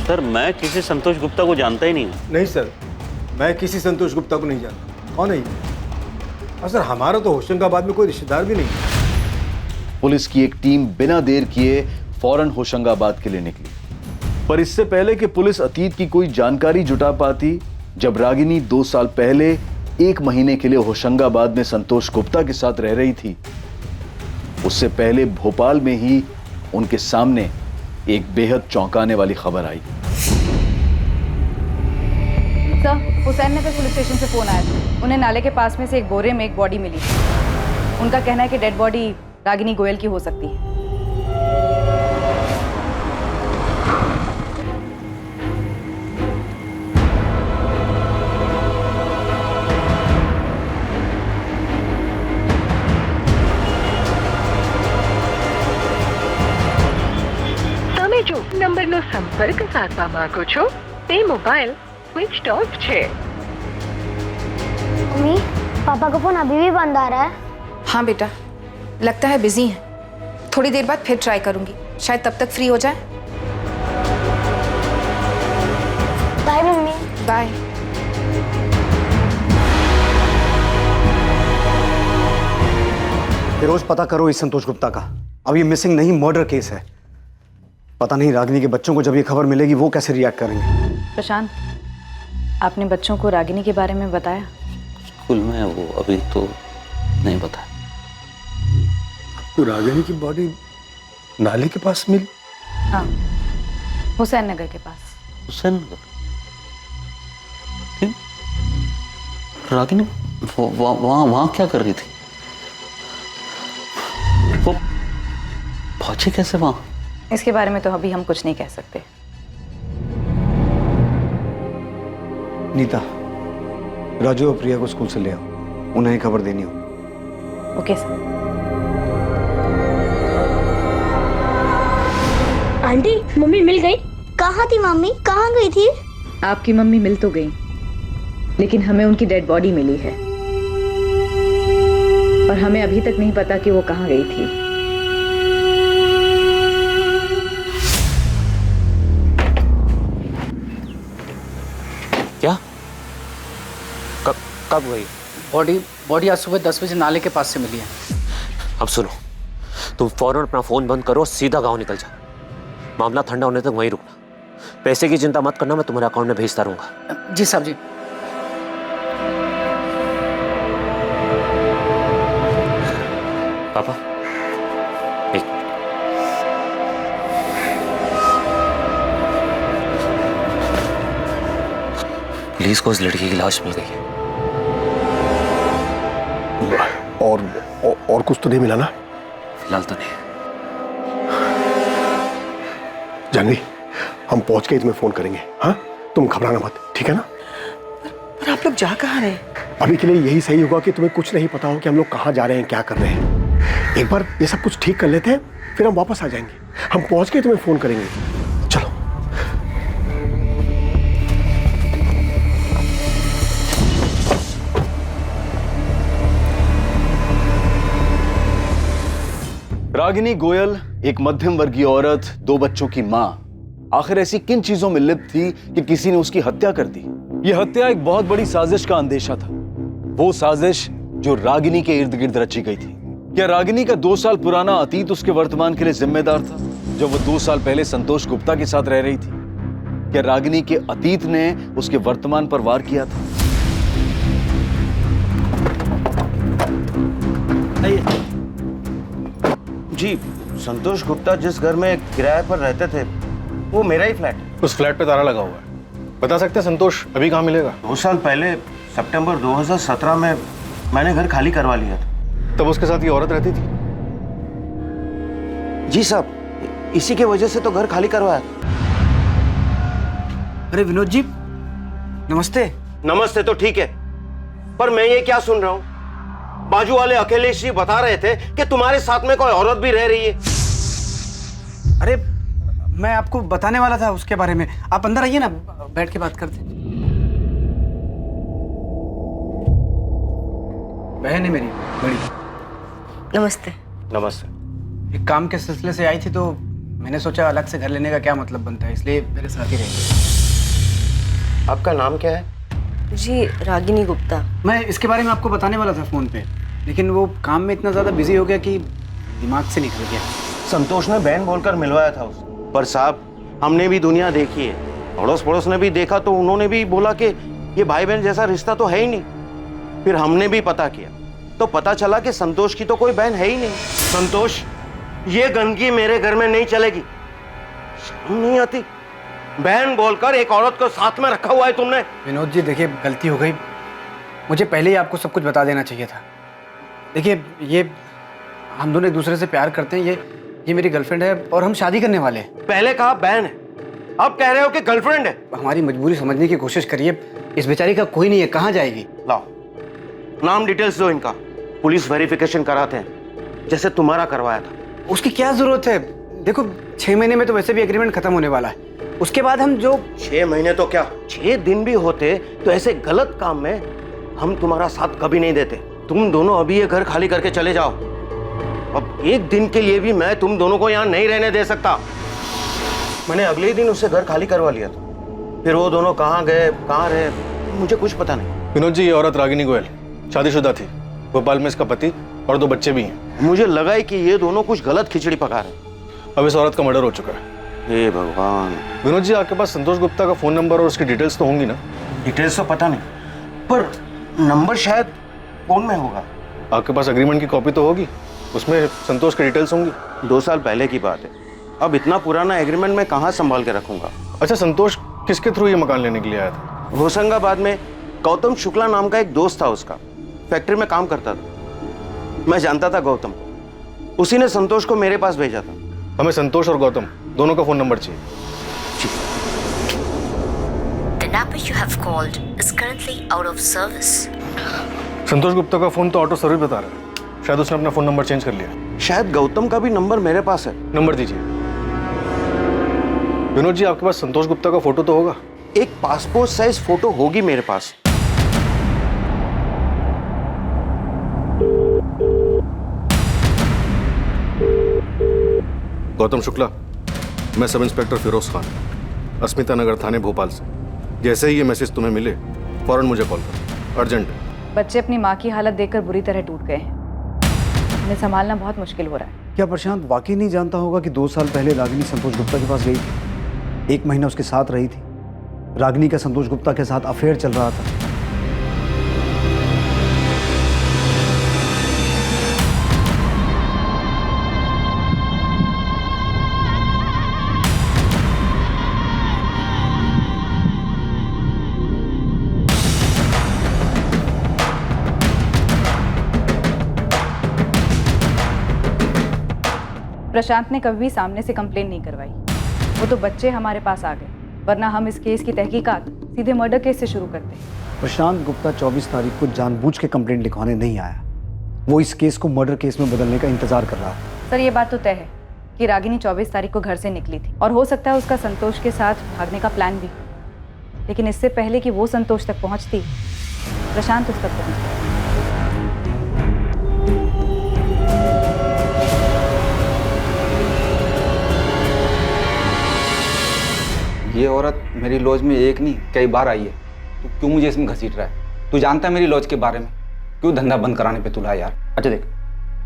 [SPEAKER 4] सर मैं किसी संतोष गुप्ता को जानता ही नहीं हूँ।
[SPEAKER 5] नहीं सर, मैं किसी संतोष गुप्ता को नहीं जानता। कौन है ये? और सर हमारा तो होशंगाबाद में कोई रिश्तेदार भी नहीं है।
[SPEAKER 8] पुलिस की एक टीम बिना देर किए फौरन होशंगाबाद के लिए निकली, पर इससे पहले कि पुलिस अतीत की कोई जानकारी जुटा पाती, जब रागिनी 2 साल पहले 1 महीने के लिए होशंगाबाद में संतोष गुप्ता के साथ रह रही थी, उससे पहले भोपाल में ही उनके सामने एक बेहद चौंकाने वाली खबर आई।
[SPEAKER 6] सर हुसैन नगर पुलिस स्टेशन से फोन आया था, उन्हें नाले के पास में से एक बोरे में एक बॉडी मिली थी। उनका कहना है कि डेड बॉडी रागिनी गोयल की हो सकती है।
[SPEAKER 15] નંબરનો સંપર્ક સાધવા માંગો છો તે મોબાઈલ સ્વિચ ઓફ છે।
[SPEAKER 3] मम्मी, पापा का फोन अभी भी बंद आ रहा है।
[SPEAKER 16] हाँ बेटा, लगता है बिजी हैं। थोड़ी देर बाद फिर ट्राई करूंगी, शायद तब तक फ्री हो जाए।
[SPEAKER 3] Bye mummy.
[SPEAKER 16] बाय।
[SPEAKER 7] रोज पता करो इस संतोष गुप्ता का। अब ये मिसिंग नहीं, मर्डर केस है। पता नहीं रागिनी के बच्चों को जब ये खबर मिलेगी वो कैसे रिएक्ट करेंगे।
[SPEAKER 6] प्रशांत, आपने बच्चों को रागिनी के बारे में बताया?
[SPEAKER 4] स्कूल में वो अभी तो नहीं बताया।
[SPEAKER 5] तो रागिनी की बॉडी नाले के पास मिली?
[SPEAKER 6] हाँ, हुसैन नगर के पास।
[SPEAKER 4] हुसैन नगर? रागिनी वहाँ क्या कर रही थी? वो पहुंची कैसे वहाँ?
[SPEAKER 6] इसके बारे में तो अभी हम कुछ नहीं कह सकते।
[SPEAKER 7] नीता, राजू और प्रिया को स्कूल से ले आओ, उन्हें खबर देनी हो।
[SPEAKER 6] Okay sir.
[SPEAKER 3] आंटी, मम्मी मिल गई? कहाँ थी मम्मी? कहाँ गई थी?
[SPEAKER 6] आपकी मम्मी मिल तो गई, लेकिन हमें उनकी डेड बॉडी मिली है और हमें अभी तक नहीं पता कि वो कहाँ गई थी।
[SPEAKER 11] क्या? कब गई?
[SPEAKER 17] बॉडी आज सुबह 10 बजे नाले के पास से मिली है।
[SPEAKER 11] अब सुनो, तुम फौरन अपना फोन बंद करो, सीधा गांव निकल जाओ। मामला ठंडा होने तक वहीं रुकना। पैसे की चिंता मत करना, मैं तुम्हारे अकाउंट में भेजता रहूंगा।
[SPEAKER 17] जी साहब जी।
[SPEAKER 11] पापा, एक पुलिस को उस लड़की की लाश मिल गई है।
[SPEAKER 12] और कुछ तो नहीं मिला ना?
[SPEAKER 11] फिलहाल तो नहीं।
[SPEAKER 12] जानवी, हम पहुंच के तुम्हें फोन करेंगे। हाँ, तुम घबराना मत, ठीक है ना?
[SPEAKER 9] पर आप लोग जा कहाँ रहे?
[SPEAKER 12] अभी के लिए यही सही होगा कि तुम्हें कुछ नहीं पता हो कि हम लोग कहाँ जा रहे हैं, क्या कर रहे हैं। एक बार ये सब कुछ ठीक कर लेते हैं, फिर हम वापस आ जाएंगे। हम पहुंच के तुम्हें फोन करेंगे। चलो।
[SPEAKER 8] रागिनी गोयल एक मध्यम वर्गीय औरत, 2 बच्चों की मां, आखिर ऐसी किन चीजों में लिप्त थी कि किसी ने उसकी हत्या कर दी? यह हत्या एक बहुत बड़ी साजिश का अंदेशा था, वो साजिश जो रागिनी के इर्द गिर्द रची गई थी। क्या रागिनी का 2 साल पुराना अतीत उसके वर्तमान के लिए जिम्मेदार था, जब वो 2 साल पहले संतोष गुप्ता के साथ रह रही थी? क्या रागिनी के अतीत ने उसके वर्तमान पर वार किया था?
[SPEAKER 18] जी, संतोष गुप्ता जिस घर में किराए पर रहते थे वो मेरा ही फ्लैट है।
[SPEAKER 12] उस फ्लैट पे ताला लगा हुआ है। बता सकते हैं संतोष अभी कहाँ मिलेगा?
[SPEAKER 18] 2 साल पहले सितंबर 2017 में मैंने घर खाली करवा लिया था।
[SPEAKER 12] तब उसके साथ ये औरत रहती थी?
[SPEAKER 18] जी साहब, इसी के वजह से तो घर खाली करवाया।
[SPEAKER 17] अरे विनोद जी, नमस्ते।
[SPEAKER 18] नमस्ते तो ठीक है, पर मैं ये क्या सुन रहा हूँ? बाजू वाले अखिलेश जी बता रहे थे कि तुम्हारे साथ में कोई औरत भी रह रही है।
[SPEAKER 17] अरे मैं आपको बताने वाला था उसके बारे में। आप अंदर आइए ना, बैठ के बात करते। बहन है मेरी बड़ी।
[SPEAKER 9] नमस्ते।
[SPEAKER 18] नमस्ते।
[SPEAKER 17] एक काम के सिलसिले से आई थी तो मैंने सोचा अलग से घर लेने का क्या मतलब बनता है, इसलिए मेरे साथ ही रहेंगे।
[SPEAKER 18] आपका नाम क्या है?
[SPEAKER 9] जी, रागिनी गुप्ता।
[SPEAKER 17] मैं इसके बारे में आपको बताने वाला था फोन पे, लेकिन वो काम में इतना ज्यादा बिजी हो गया कि दिमाग से निकल गया।
[SPEAKER 18] संतोष ने बहन बोलकर मिलवाया था उसे, पर साहब हमने भी दुनिया देखी है, अड़ोस पड़ोस ने भी देखा तो उन्होंने भी बोला कि ये भाई बहन जैसा रिश्ता तो है ही नहीं। फिर हमने भी पता किया तो पता चला कि संतोष की तो कोई बहन है ही नहीं। संतोष, ये गंदगी मेरे घर में नहीं चलेगी। शर्म नहीं आती? बहन बोलकर एक औरत को साथ में रखा हुआ है तुमने।
[SPEAKER 17] विनोद जी देखिए, गलती हो गई, मुझे पहले ही आपको सब कुछ बता देना चाहिए था। देखिए, ये हम दोनों एक दूसरे से प्यार करते हैं, ये मेरी गर्लफ्रेंड है और हम शादी करने वाले हैं।
[SPEAKER 18] पहले कहा बहन है, अब कह रहे हो कि गर्लफ्रेंड है।
[SPEAKER 17] हमारी मजबूरी समझने की कोशिश करिए, इस बेचारी का कोई नहीं है, कहाँ जाएगी?
[SPEAKER 18] लाओ नाम डिटेल्स दो इनका, पुलिस वेरिफिकेशन कराते हैं जैसे तुम्हारा करवाया था।
[SPEAKER 17] उसकी क्या जरूरत है? देखो 6 महीने में तो वैसे भी एग्रीमेंट खत्म होने वाला है, उसके बाद हम जो
[SPEAKER 18] 6 महीने तो क्या 6 दिन भी होते तो ऐसे गलत काम में हम तुम्हारा साथ कभी नहीं देते। तुम दोनों अभी ये घर खाली करके चले जाओ। अब एक दिन के लिए भी मैं तुम दोनों को यहाँ नहीं रहने दे सकता। मैंने अगले ही दिन उससे घर खाली करवा लिया था। फिर वो दोनों कहाँ गए कहाँ रहे मुझे कुछ पता नहीं।
[SPEAKER 12] विनोद जी, ये औरत रागिनी गोयल शादीशुदा थी, भोपाल में इसका पति और 2 बच्चे भी हैं।
[SPEAKER 18] मुझे लगा ही कि ये दोनों कुछ गलत खिचड़ी पका रहे।
[SPEAKER 12] अब इस औरत का मर्डर हो चुका है।
[SPEAKER 18] हे भगवान।
[SPEAKER 12] विनोद जी, आपके पास संतोष गुप्ता का फोन नंबर और उसकी डिटेल्स तो होंगी ना?
[SPEAKER 18] डिटेल्स तो पता नहीं, पर नंबर शायद फोन में होगा।
[SPEAKER 12] आपके पास एग्रीमेंट की कॉपी तो होगी, उसमें संतोष की डिटेल्स होंगी।
[SPEAKER 18] 2 साल पहले की बात है, अब इतना पुराना एग्रीमेंट मैं कहाँ संभाल के रखूंगा।
[SPEAKER 12] अच्छा, संतोष किसके थ्रू ये मकान लेने के लिए आया था?
[SPEAKER 18] होशंगाबाद में गौतम शुक्ला नाम का एक दोस्त था, उसका फैक्ट्री में काम करता था। मैं जानता था गौतम, उसी ने संतोष को मेरे पास भेजा था।
[SPEAKER 12] हमें संतोष और गौतम दोनों का फोन नंबर चाहिए।
[SPEAKER 19] The number you have called is currently out of service.
[SPEAKER 12] संतोष गुप्ता का फोन तो ऑटो सर्विस बता रहा है, शायद उसने अपना फोन नंबर चेंज कर लिया।
[SPEAKER 18] शायद गौतम का भी नंबर मेरे पास है।
[SPEAKER 12] नंबर दीजिए। विनोद जी, आपके पास संतोष गुप्ता का फोटो तो होगा?
[SPEAKER 18] एक पासपोर्ट साइज फोटो होगी मेरे पास।
[SPEAKER 12] गौतम शुक्ला, मैं सब इंस्पेक्टर फिरोज खान, अस्मिता नगर थाने भोपाल से। जैसे ही ये मैसेज तुम्हें मिले फौरन मुझे कॉल करो, अर्जेंट है।
[SPEAKER 6] बच्चे अपनी माँ की हालत देखकर बुरी तरह टूट गए हैं, उन्हें संभालना बहुत मुश्किल हो रहा है।
[SPEAKER 7] क्या प्रशांत वाकई नहीं जानता होगा कि 2 साल पहले रागिनी संतोष गुप्ता के पास गई थी, 1 महीना उसके साथ रही थी, रागिनी का संतोष गुप्ता के साथ अफेयर चल रहा था।
[SPEAKER 6] प्रशांत ने कभी भी सामने से कंप्लेन नहीं करवाई, वो तो बच्चे हमारे पास आ गए, वरना हम इस केस की तहकीकात सीधे मर्डर केस से शुरू करते।
[SPEAKER 7] प्रशांत गुप्ता 24 तारीख को जानबूझ के कंप्लेंट लिखवाने नहीं आया, वो इस केस को मर्डर केस में बदलने का इंतजार कर रहा था।
[SPEAKER 6] सर, ये बात तो तय है कि रागिनी 24 तारीख को घर से निकली थी और हो सकता है उसका संतोष के साथ भागने का प्लान भी, लेकिन इससे पहले कि वो संतोष तक पहुंचती, प्रशांत उस तक पहुंच गया।
[SPEAKER 10] ये औरत मेरी लॉज में एक नहीं कई बार आई है। तू क्यों मुझे इसमें घसीट रहा है? तू जानता है मेरी लॉज के बारे में? क्यों धंधा बंद कराने पे तुला यार? अच्छा देख,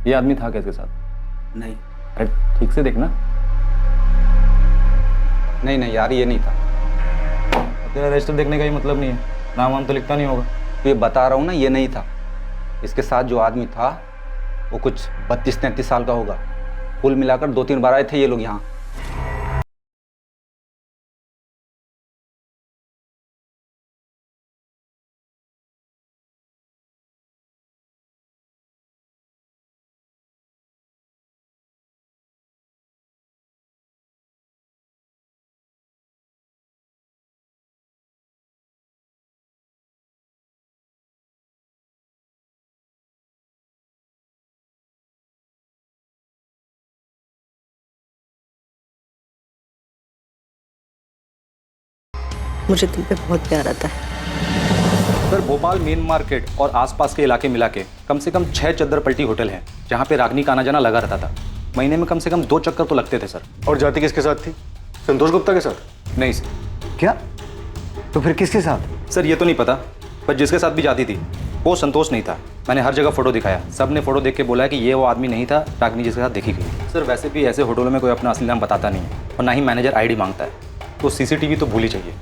[SPEAKER 10] ये आदमी था क्या इसके साथ? नहीं। अरे ठीक से देखना। नहीं नहीं यार, ये नहीं था। तेरा रजिस्टर देखने का ही मतलब नहीं है, नाम वाम तो लिखता नहीं होगा। तो ये बता रहा हूँ ना, ये नहीं था। इसके साथ जो आदमी था वो कुछ 32-33 साल का होगा। कुल मिलाकर 2-3 बार आए थे ये लोग यहाँ।
[SPEAKER 9] मुझे तुम पे बहुत प्यार आता है।
[SPEAKER 10] सर, भोपाल मेन मार्केट और आसपास के इलाके मिला के कम से कम 6 चद्दर पलटी होटल हैं जहाँ पे रागिनी का आना जाना लगा रहता था। महीने में कम से कम 2 चक्कर तो लगते थे सर।
[SPEAKER 12] और जाति किसके साथ थी? संतोष गुप्ता के साथ?
[SPEAKER 10] नहीं सर।
[SPEAKER 7] क्या? तो फिर किसके साथ?
[SPEAKER 10] सर ये तो नहीं पता, पर जिसके साथ भी जाती थी वो संतोष नहीं था। मैंने हर जगह फोटो दिखाया, सब ने फोटो देख के बोला कि ये वो आदमी नहीं था रागिनी जिसके साथ देखी गई। सर वैसे भी ऐसे होटलों में कोई अपना असली नाम बताता नहीं है और ना ही मैनेजर आईडी मांगता है, तो सीसीटीवी तो भूल ही चाहिए।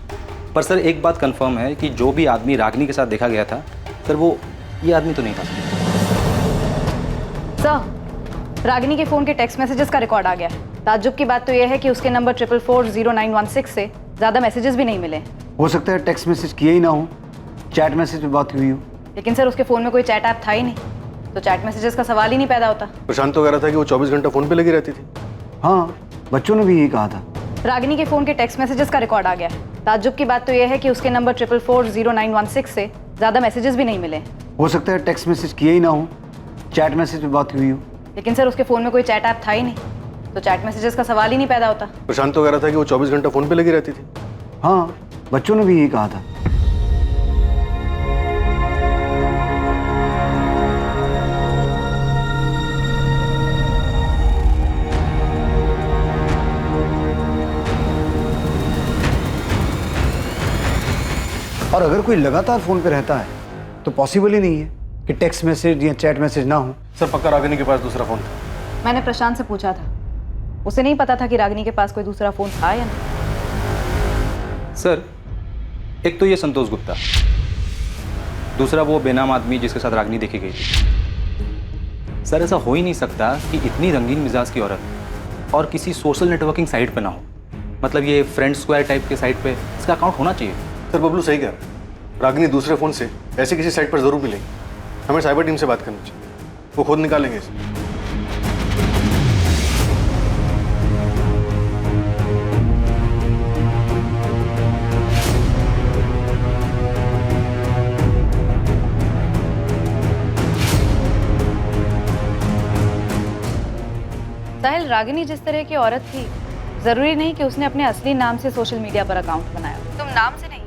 [SPEAKER 10] पर सर एक बात कंफर्म है कि जो भी आदमी रागिनी के साथ देखा गया था सर, वो ये आदमी तो नहीं था।
[SPEAKER 6] सर, रागिनी के फ़ोन के टेक्स्ट मैसेजेस का रिकॉर्ड आ गया है। ताज्जुब की बात तो यह है कि उसके नंबर 44400916 से ज़्यादा मैसेजेस भी नहीं मिले।
[SPEAKER 7] हो सकता है टेक्स्ट मैसेज किए ही ना हो, चैट मैसेज पे बात हुई हो।
[SPEAKER 6] लेकिन सर उसके फ़ोन में कोई चैट ऐप था ही नहीं, तो चैट मैसेजेस का सवाल ही नहीं पैदा होता।
[SPEAKER 12] प्रशांत तो कह रहा था कि वो 24 घंटा फोन पे लगी रहती थी।
[SPEAKER 7] हाँ, बच्चों ने भी यही कहा था।
[SPEAKER 6] रागिनी के फ़ोन के टेक्स्ट मैसेजेस का रिकॉर्ड आ गया है। ताज्जुब की बात तो यह है कि उसके नंबर 44400916 से ज़्यादा मैसेजेस भी नहीं मिले।
[SPEAKER 7] हो सकता है टेक्स्ट मैसेज किए ही ना हो, चैट मैसेज पे बात हुई हो।
[SPEAKER 6] लेकिन सर उसके फ़ोन में कोई चैट ऐप था ही नहीं, तो चैट मैसेजेस का सवाल ही नहीं पैदा होता।
[SPEAKER 12] प्रशांत तो कह रहा था कि वो 24 घंटा फोन पे लगी रहती थी।
[SPEAKER 7] हाँ, बच्चों ने भी यही कहा था। और अगर कोई लगातार फोन पे रहता है तो पॉसिबल ही नहीं है कि टेक्स्ट मैसेज या चैट मैसेज ना हो।
[SPEAKER 12] सर पक्का रागिनी के पास दूसरा फोन था?
[SPEAKER 6] मैंने प्रशांत से पूछा था, उसे नहीं पता था कि रागिनी के पास कोई दूसरा फोन था या नहीं।
[SPEAKER 10] सर एक तो ये संतोष गुप्ता, दूसरा वो बेनाम आदमी जिसके साथ रागिनी देखी गई थी। सर ऐसा हो ही नहीं सकता कि इतनी रंगीन मिजाज की औरत और किसी सोशल नेटवर्किंग साइट पे ना हो। मतलब ये फ्रेंड स्क्वायर टाइप के साइट पे इसका अकाउंट होना चाहिए।
[SPEAKER 12] सर बबलू सही कह रहा है, रागिनी दूसरे फोन से ऐसे किसी साइट पर जरूर मिलेगी। हमें साइबर टीम से बात करनी चाहिए, वो खुद निकालेंगे इसे।
[SPEAKER 6] साहिल, रागिनी जिस तरह की औरत थी, जरूरी नहीं कि उसने अपने असली नाम से सोशल मीडिया पर अकाउंट बनाया। तुम नाम से नहीं,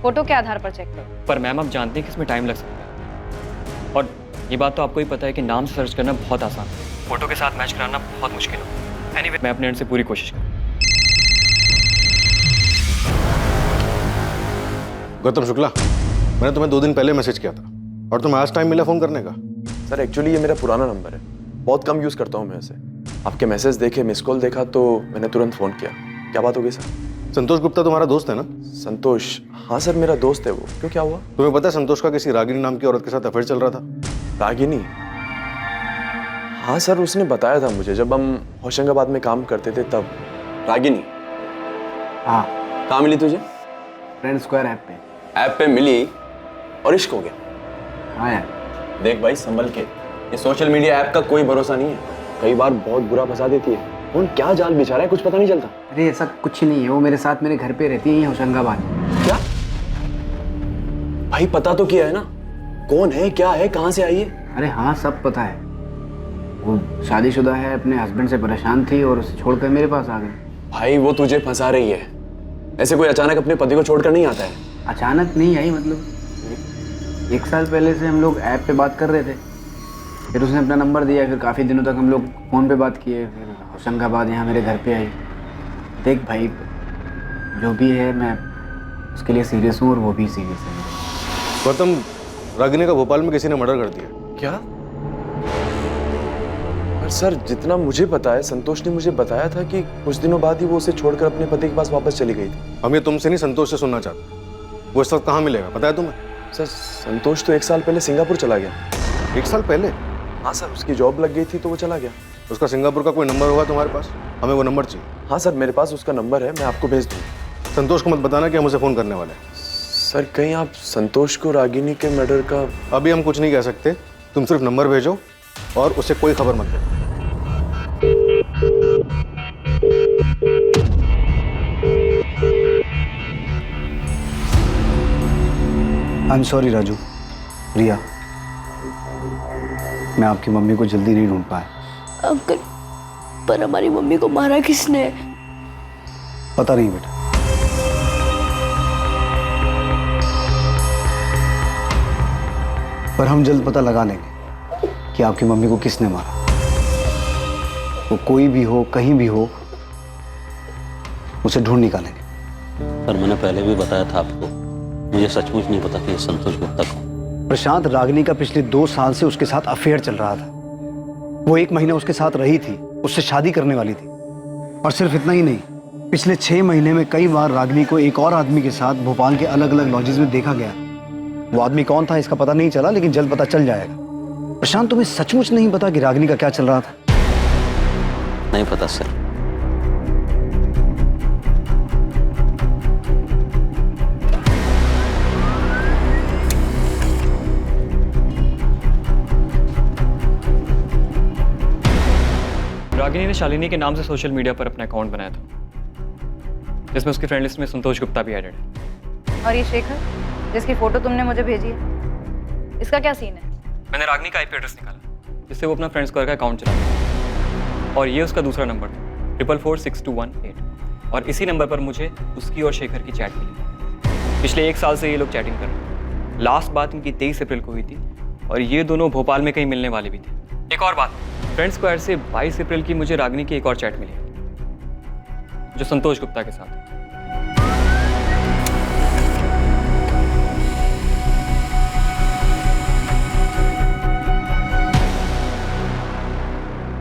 [SPEAKER 6] फोटो के आधार पर चेक करो।
[SPEAKER 20] पर मैम आप जानते हैं कि इसमें टाइम लग सकता है, और ये बात तो आपको ही पता है कि नाम सर्च करना बहुत आसान है, फोटो के साथ मैच कराना बहुत मुश्किल है। एनीवे, मैं अपने एंड से पूरी कोशिश करूँ।
[SPEAKER 12] गौतम शुक्ला, मैंने तुम्हें 2 दिन पहले मैसेज किया था और तुम्हें आज टाइम मिला फोन करने का?
[SPEAKER 21] सर एक्चुअली ये मेरा पुराना नंबर है, बहुत कम यूज़ करता हूँ मैं इसे। आपके मैसेज देखे, मिस कॉल देखा तो मैंने तुरंत फ़ोन किया। क्या बात हो गई सर?
[SPEAKER 12] संतोष गुप्ता तुम्हारा दोस्त है ना?
[SPEAKER 21] संतोष? हाँ सर मेरा दोस्त है वो। क्यों, क्या हुआ?
[SPEAKER 12] तुम्हें पता है संतोष का किसी रागिनी नाम की औरत के साथ अफेयर चल रहा था?
[SPEAKER 21] रागिनी? हाँ सर उसने बताया था मुझे, जब हम होशंगाबाद में काम करते थे तब। रागिनी?
[SPEAKER 7] हाँ।
[SPEAKER 21] कहाँ मिली तुझे?
[SPEAKER 7] फ्रेंड स्क्वायर ऐप पे।
[SPEAKER 21] ऐप पे मिली और इश्क हो गया?
[SPEAKER 7] हाँ यार।
[SPEAKER 21] देख भाई संभल के, ये सोशल मीडिया ऐप का कोई भरोसा नहीं है, कई बार बहुत बुरा फंसा देती है। कौन क्या जाल बिछा रहा है कुछ पता नहीं चलता।
[SPEAKER 17] अरे ऐसा कुछ नहीं है, वो मेरे साथ मेरे घर पे रहती है होशंगाबाद।
[SPEAKER 21] क्या भाई, पता तो किया है ना कौन है, क्या है, कहाँ से आई है?
[SPEAKER 17] अरे हाँ सब पता है, वो शादीशुदा है, अपने हस्बैंड से परेशान थी और उसे छोड़कर मेरे पास आ गई।
[SPEAKER 21] भाई वो तुझे फंसा रही है, ऐसे कोई अचानक अपने पति को छोड़कर नहीं आता है।
[SPEAKER 17] अचानक नहीं आई, मतलब 1 साल पहले से हम लोग ऐप पे बात कर रहे थे, फिर उसने अपना नंबर दिया, फिर काफ़ी दिनों तक हम लोग फ़ोन पे बात किए, फिर होशंगाबाद यहाँ मेरे घर पे आई। देख भाई, जो भी है मैं उसके लिए सीरियस हूँ और वो भी सीरियस है।
[SPEAKER 12] गौतम, रागिनी का भोपाल में किसी ने मर्डर कर दिया।
[SPEAKER 21] क्या? पर सर, जितना मुझे पता है, संतोष ने मुझे बताया था कि कुछ दिनों बाद ही वो उसे छोड़कर अपने पति के पास वापस चली गई थी।
[SPEAKER 12] हम ये तुमसे नहीं, संतोष से सुनना चाहते। वो इस वक्त कहाँ मिलेगा, पता है तुम्हें?
[SPEAKER 21] सर, संतोष तो 1 साल पहले सिंगापुर चला गया।
[SPEAKER 12] 1 साल पहले?
[SPEAKER 21] हाँ सर, उसकी जॉब लग गई थी तो वो चला गया।
[SPEAKER 12] उसका सिंगापुर का कोई नंबर होगा तुम्हारे पास? हमें वो नंबर चाहिए।
[SPEAKER 21] हाँ सर, मेरे पास उसका नंबर है, मैं आपको भेज दूँ।
[SPEAKER 12] संतोष को मत बताना कि हम उसे फ़ोन करने वाले हैं।
[SPEAKER 21] सर, कहीं आप संतोष को रागिनी के मर्डर का...
[SPEAKER 12] अभी हम कुछ नहीं कह सकते, तुम सिर्फ नंबर भेजो और उसे कोई खबर मत दो।
[SPEAKER 7] आई एम सॉरी राजू, रिया, मैं आपकी मम्मी को जल्दी नहीं ढूंढ पाया।
[SPEAKER 1] अंकल, पर हमारी मम्मी को मारा किसने?
[SPEAKER 7] पता नहीं बेटा। पर हम जल्द पता लगा लेंगे कि आपकी मम्मी को किसने मारा। वो कोई भी हो, कहीं भी हो, उसे ढूंढ निकालेंगे।
[SPEAKER 4] पर मैंने पहले भी बताया था आपको, मुझे सचमुच नहीं पता कि ये संतोष गुप्ता कौन।
[SPEAKER 7] प्रशांत, रागिनी का पिछले 2 साल से उसके साथ अफेयर चल रहा था। वो 1 महीना उसके साथ रही थी, उससे शादी करने वाली थी। और सिर्फ इतना ही नहीं, पिछले 6 महीने में कई बार रागिनी को एक और आदमी के साथ भोपाल के अलग अलग लॉजेस में देखा गया। वो आदमी कौन था इसका पता नहीं चला, लेकिन जल्द पता चल जाएगा। प्रशांत, तुम्हें सचमुच नहीं पता कि रागिनी का क्या चल रहा था?
[SPEAKER 4] नहीं पता सर।
[SPEAKER 20] रागिनी ने शालिनी के नाम से सोशल मीडिया पर अपना अकाउंट बनाया था, जिसमें उसकी फ्रेंड लिस्ट में संतोष गुप्ता भी एडेड है।
[SPEAKER 6] और ये शेखर, जिसकी फोटो तुमने मुझे भेजी है, इसका क्या सीन है?
[SPEAKER 20] मैंने रागिनी का IP एड्रेस निकाला, जिससे वो अपना फ्रेंड स्क्वायर का अकाउंट चलाता। और ये उसका दूसरा नंबर था, 444621 और इसी नंबर पर मुझे उसकी और शेखर की चैट मिली। पिछले 1 साल से ये लोग चैटिंग कर रहे हैं। लास्ट बात इनकी 23 अप्रैल को हुई थी और ये दोनों भोपाल में कहीं मिलने वाले भी थे। एक और बात, फ्रेंड स्क्वायर से 22 अप्रैल की मुझे रागिनी की एक और चैट मिली, जो संतोष गुप्ता के साथ है।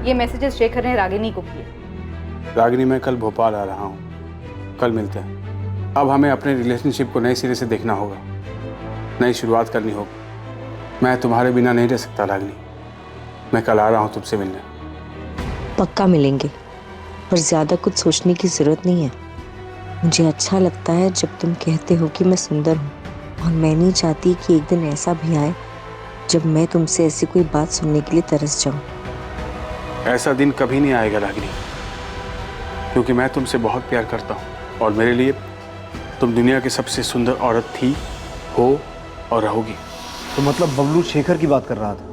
[SPEAKER 6] ये मैसेजेस शेखर ने रागिनी को किए।
[SPEAKER 2] रागिनी, मैं कल भोपाल आ रहा हूँ, कल मिलते हैं। अब हमें अपने रिलेशनशिप को नए सिरे से देखना होगा, नई शुरुआत करनी होगी। मैं तुम्हारे बिना नहीं रह सकता रागिनी। मैं कल आ रहा हूँ तुमसे मिलने।
[SPEAKER 22] पक्का मिलेंगे, पर ज़्यादा कुछ सोचने की ज़रूरत नहीं है। मुझे अच्छा लगता है जब तुम कहते हो कि मैं सुंदर हूँ, और मैं नहीं चाहती कि एक दिन ऐसा भी आए जब मैं तुमसे ऐसी कोई बात सुनने के लिए तरस जाऊँ।
[SPEAKER 2] ऐसा दिन कभी नहीं आएगा रागिनी, क्योंकि मैं तुमसे बहुत प्यार करता हूँ और मेरे लिए तुम दुनिया की सबसे सुंदर औरत थी, हो और रहोगी।
[SPEAKER 7] तो मतलब बबलू शेखर की बात कर रहा था?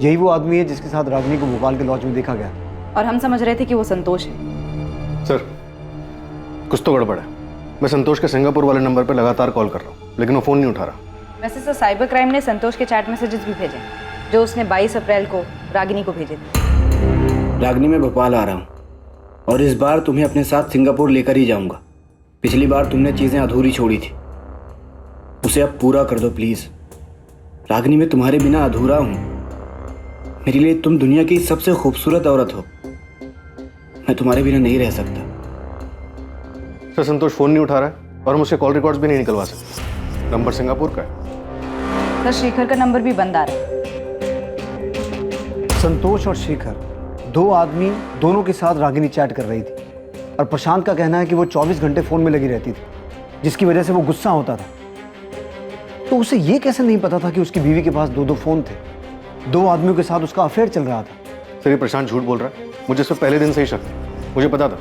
[SPEAKER 7] यही वो आदमी है जिसके साथ रागिनी को भोपाल के लॉज में देखा गया?
[SPEAKER 6] और हम समझ रहे थे कि वो संतोष है।
[SPEAKER 12] सर, कुछ तो गड़बड़ है। मैं संतोष के सिंगापुर वाले नंबर पर लगातार कॉल कर रहा हूँ, लेकिन वो फ़ोन नहीं उठा रहा।
[SPEAKER 6] वैसे तो साइबर क्राइम ने संतोष के चैट मैसेजेस भी भेजे, जो उसने 22 अप्रैल को रागिनी को भेजे थे।
[SPEAKER 17] रागिनी, मैं भोपाल आ रहा हूँ और इस बार तुम्हें अपने साथ सिंगापुर लेकर ही जाऊंगा। पिछली बार तुमने चीज़ें अधूरी छोड़ी थी, उसे अब पूरा कर दो प्लीज़। रागिनी, मैं तुम्हारे बिना अधूरा हूँ। मेरे लिए तुम दुनिया की सबसे खूबसूरत औरत हो। मैं तुम्हारे बिना नहीं रह सकता।
[SPEAKER 12] सर, संतोष फ़ोन नहीं उठा रहा है और हम उसके कॉल रिकॉर्ड्स भी नहीं निकलवा सकते। नंबर सिंगापुर का है।
[SPEAKER 6] सर, शेखर का नंबर भी बंद आ रहा है।
[SPEAKER 7] संतोष और शेखर, 2 आदमी, दोनों के साथ रागिनी चैट कर रही थी। और प्रशांत का कहना है कि वो 24 घंटे फ़ोन में लगी रहती थी, जिसकी वजह से वो गुस्सा होता था। तो उसे ये कैसे नहीं पता था कि उसकी बीवी के पास 2 फ़ोन थे? 2 आदमियों के साथ उसका अफेयर चल रहा था।
[SPEAKER 12] सर, ये प्रशांत झूठ बोल रहा है। मुझे इससे पहले दिन से ही शक है। मुझे पता था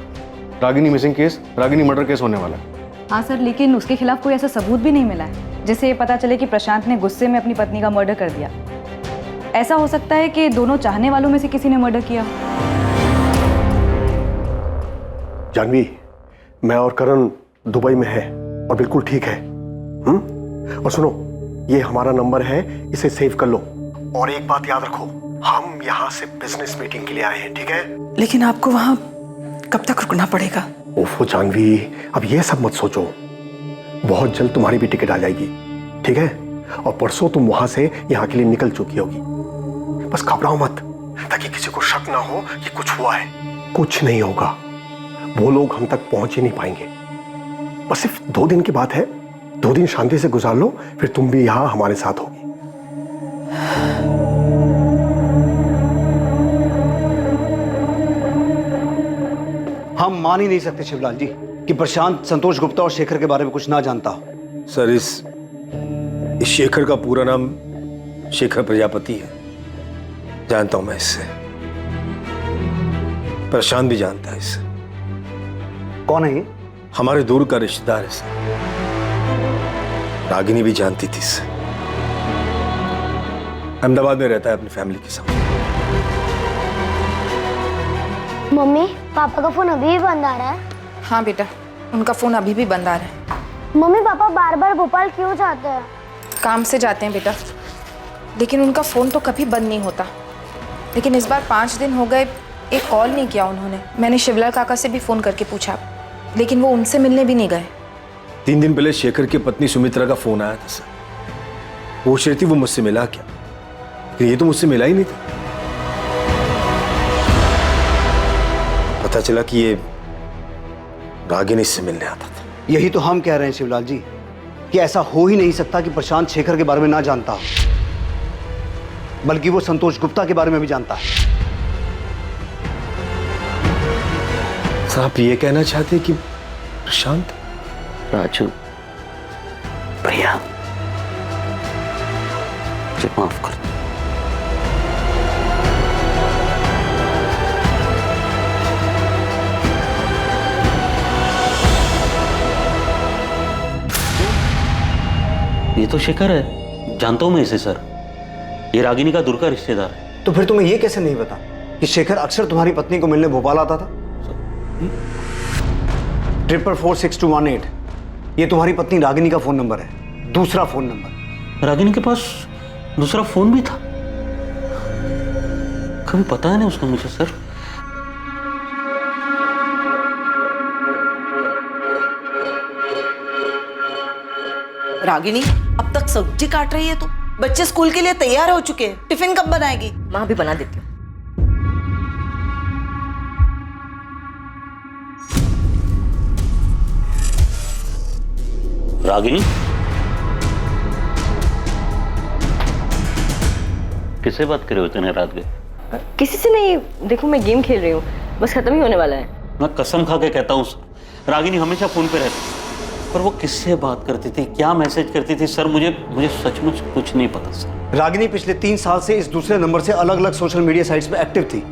[SPEAKER 12] Ragini missing case, Ragini murder case होने वाला है।
[SPEAKER 6] हाँ सर, लेकिन उसके खिलाफ कोई ऐसा सबूत भी नहीं मिला है जिससे ये पता चले कि प्रशांत ने गुस्से में अपनी पत्नी का मर्डर कर दिया। ऐसा हो सकता है कि दोनों चाहने वालों में से किसी ने मर्डर किया।
[SPEAKER 23] जानवी, मैं और करण दुबई में है और बिल्कुल ठीक है। और सुनो, ये हमारा नंबर है, इसे सेव कर लो। और एक बात याद रखो, हम यहाँ से बिजनेस मीटिंग के लिए आए हैं, ठीक है?
[SPEAKER 13] लेकिन आपको वहाँ कब तक रुकना पड़ेगा?
[SPEAKER 23] ओफो जानवी, अब ये सब मत सोचो, बहुत जल्द तुम्हारी भी टिकट आ जाएगी, ठीक है? और परसों तुम वहां से यहाँ के लिए निकल चुकी होगी। बस घबराओ मत, ताकि किसी को शक ना हो कि कुछ हुआ है। कुछ नहीं होगा, वो लोग हम तक पहुंच ही नहीं पाएंगे। बस सिर्फ 2 दिन की बात है, 2 दिन शांति से गुजार लो, फिर तुम भी यहाँ हमारे साथ होगी।
[SPEAKER 7] हम मान ही नहीं सकते शिवलाल जी कि प्रशांत संतोष गुप्ता और शेखर के बारे में कुछ ना जानता हो।
[SPEAKER 5] सर, इस शेखर का पूरा नाम शेखर प्रजापति है, जानता हूं मैं इससे। प्रशांत भी जानता है इससे।
[SPEAKER 7] कौन है ये?
[SPEAKER 5] हमारे दूर का रिश्तेदार है सर। रागिनी भी जानती थी इससे। अहमदाबाद में रहता है अपनी फैमिली के साथ।
[SPEAKER 3] मम्मी, पापा का फोन अभी भी बंद आ रहा है?
[SPEAKER 14] हाँ बेटा, उनका फोन अभी भी बंद आ रहा है।
[SPEAKER 3] मम्मी, पापा बार बार भोपाल क्यों जाते हैं?
[SPEAKER 14] काम से जाते हैं बेटा, लेकिन उनका फ़ोन तो कभी बंद नहीं होता। लेकिन इस बार 5 दिन हो गए, एक कॉल नहीं किया उन्होंने। मैंने शिवलाल काका से भी फ़ोन करके पूछा, लेकिन वो उनसे मिलने भी नहीं गए।
[SPEAKER 5] 3 दिन पहले शेखर की पत्नी सुमित्रा का फोन आया था सर। वो पूछ रही थी वो मुझसे मिला क्या, लेकिन ये तो मुझसे मिला ही नहीं था। पता चला कि ये रागिनी से मिलने आता था।
[SPEAKER 7] यही तो हम कह रहे हैं शिवलाल जी कि ऐसा हो ही नहीं सकता कि प्रशांत शेखर के बारे में ना जानता हो, बल्कि वो संतोष गुप्ता के बारे में भी जानता है।
[SPEAKER 5] सर, आप ये कहना चाहते हैं कि प्रशांत?
[SPEAKER 4] राजू, प्रिया, मुझे माफ कर दो। ये तो शेखर है, जानता हूं मैं इसे सर। ये रागिनी का दूर का रिश्तेदार है।
[SPEAKER 7] तो फिर तुम्हें ये कैसे नहीं पता कि शेखर अक्सर तुम्हारी पत्नी को मिलने भोपाल आता था? 4446218 ये तुम्हारी पत्नी रागिनी का फोन नंबर है, दूसरा फोन नंबर।
[SPEAKER 4] रागिनी के पास दूसरा फोन भी था? कभी पता है नहीं उसका मुझे सर।
[SPEAKER 15] रागिनी, अब तक सब्जी काट रही है तू? बच्चे स्कूल के लिए तैयार हो चुके हैं, टिफिन कब बनाएगी?
[SPEAKER 9] माँ भी बना देती हूँ।
[SPEAKER 4] रागिनी, किससे बात कर रहे हो इतने रात गए?
[SPEAKER 9] किसी से नहीं, देखो मैं गेम खेल रही हूँ, बस खत्म ही होने वाला है।
[SPEAKER 4] मैं कसम खा के कहता हूँ सर, रागिनी हमेशा फोन पे रहती, पर वो किससे बात करती थी, क्या मैसेज करती थी सर, मुझे सचमुच कुछ नहीं पता सर।
[SPEAKER 7] रागिनी पिछले 3 साल से इस दूसरे नंबर से अलग अलग सोशल मीडिया साइट्स पे एक्टिव थी,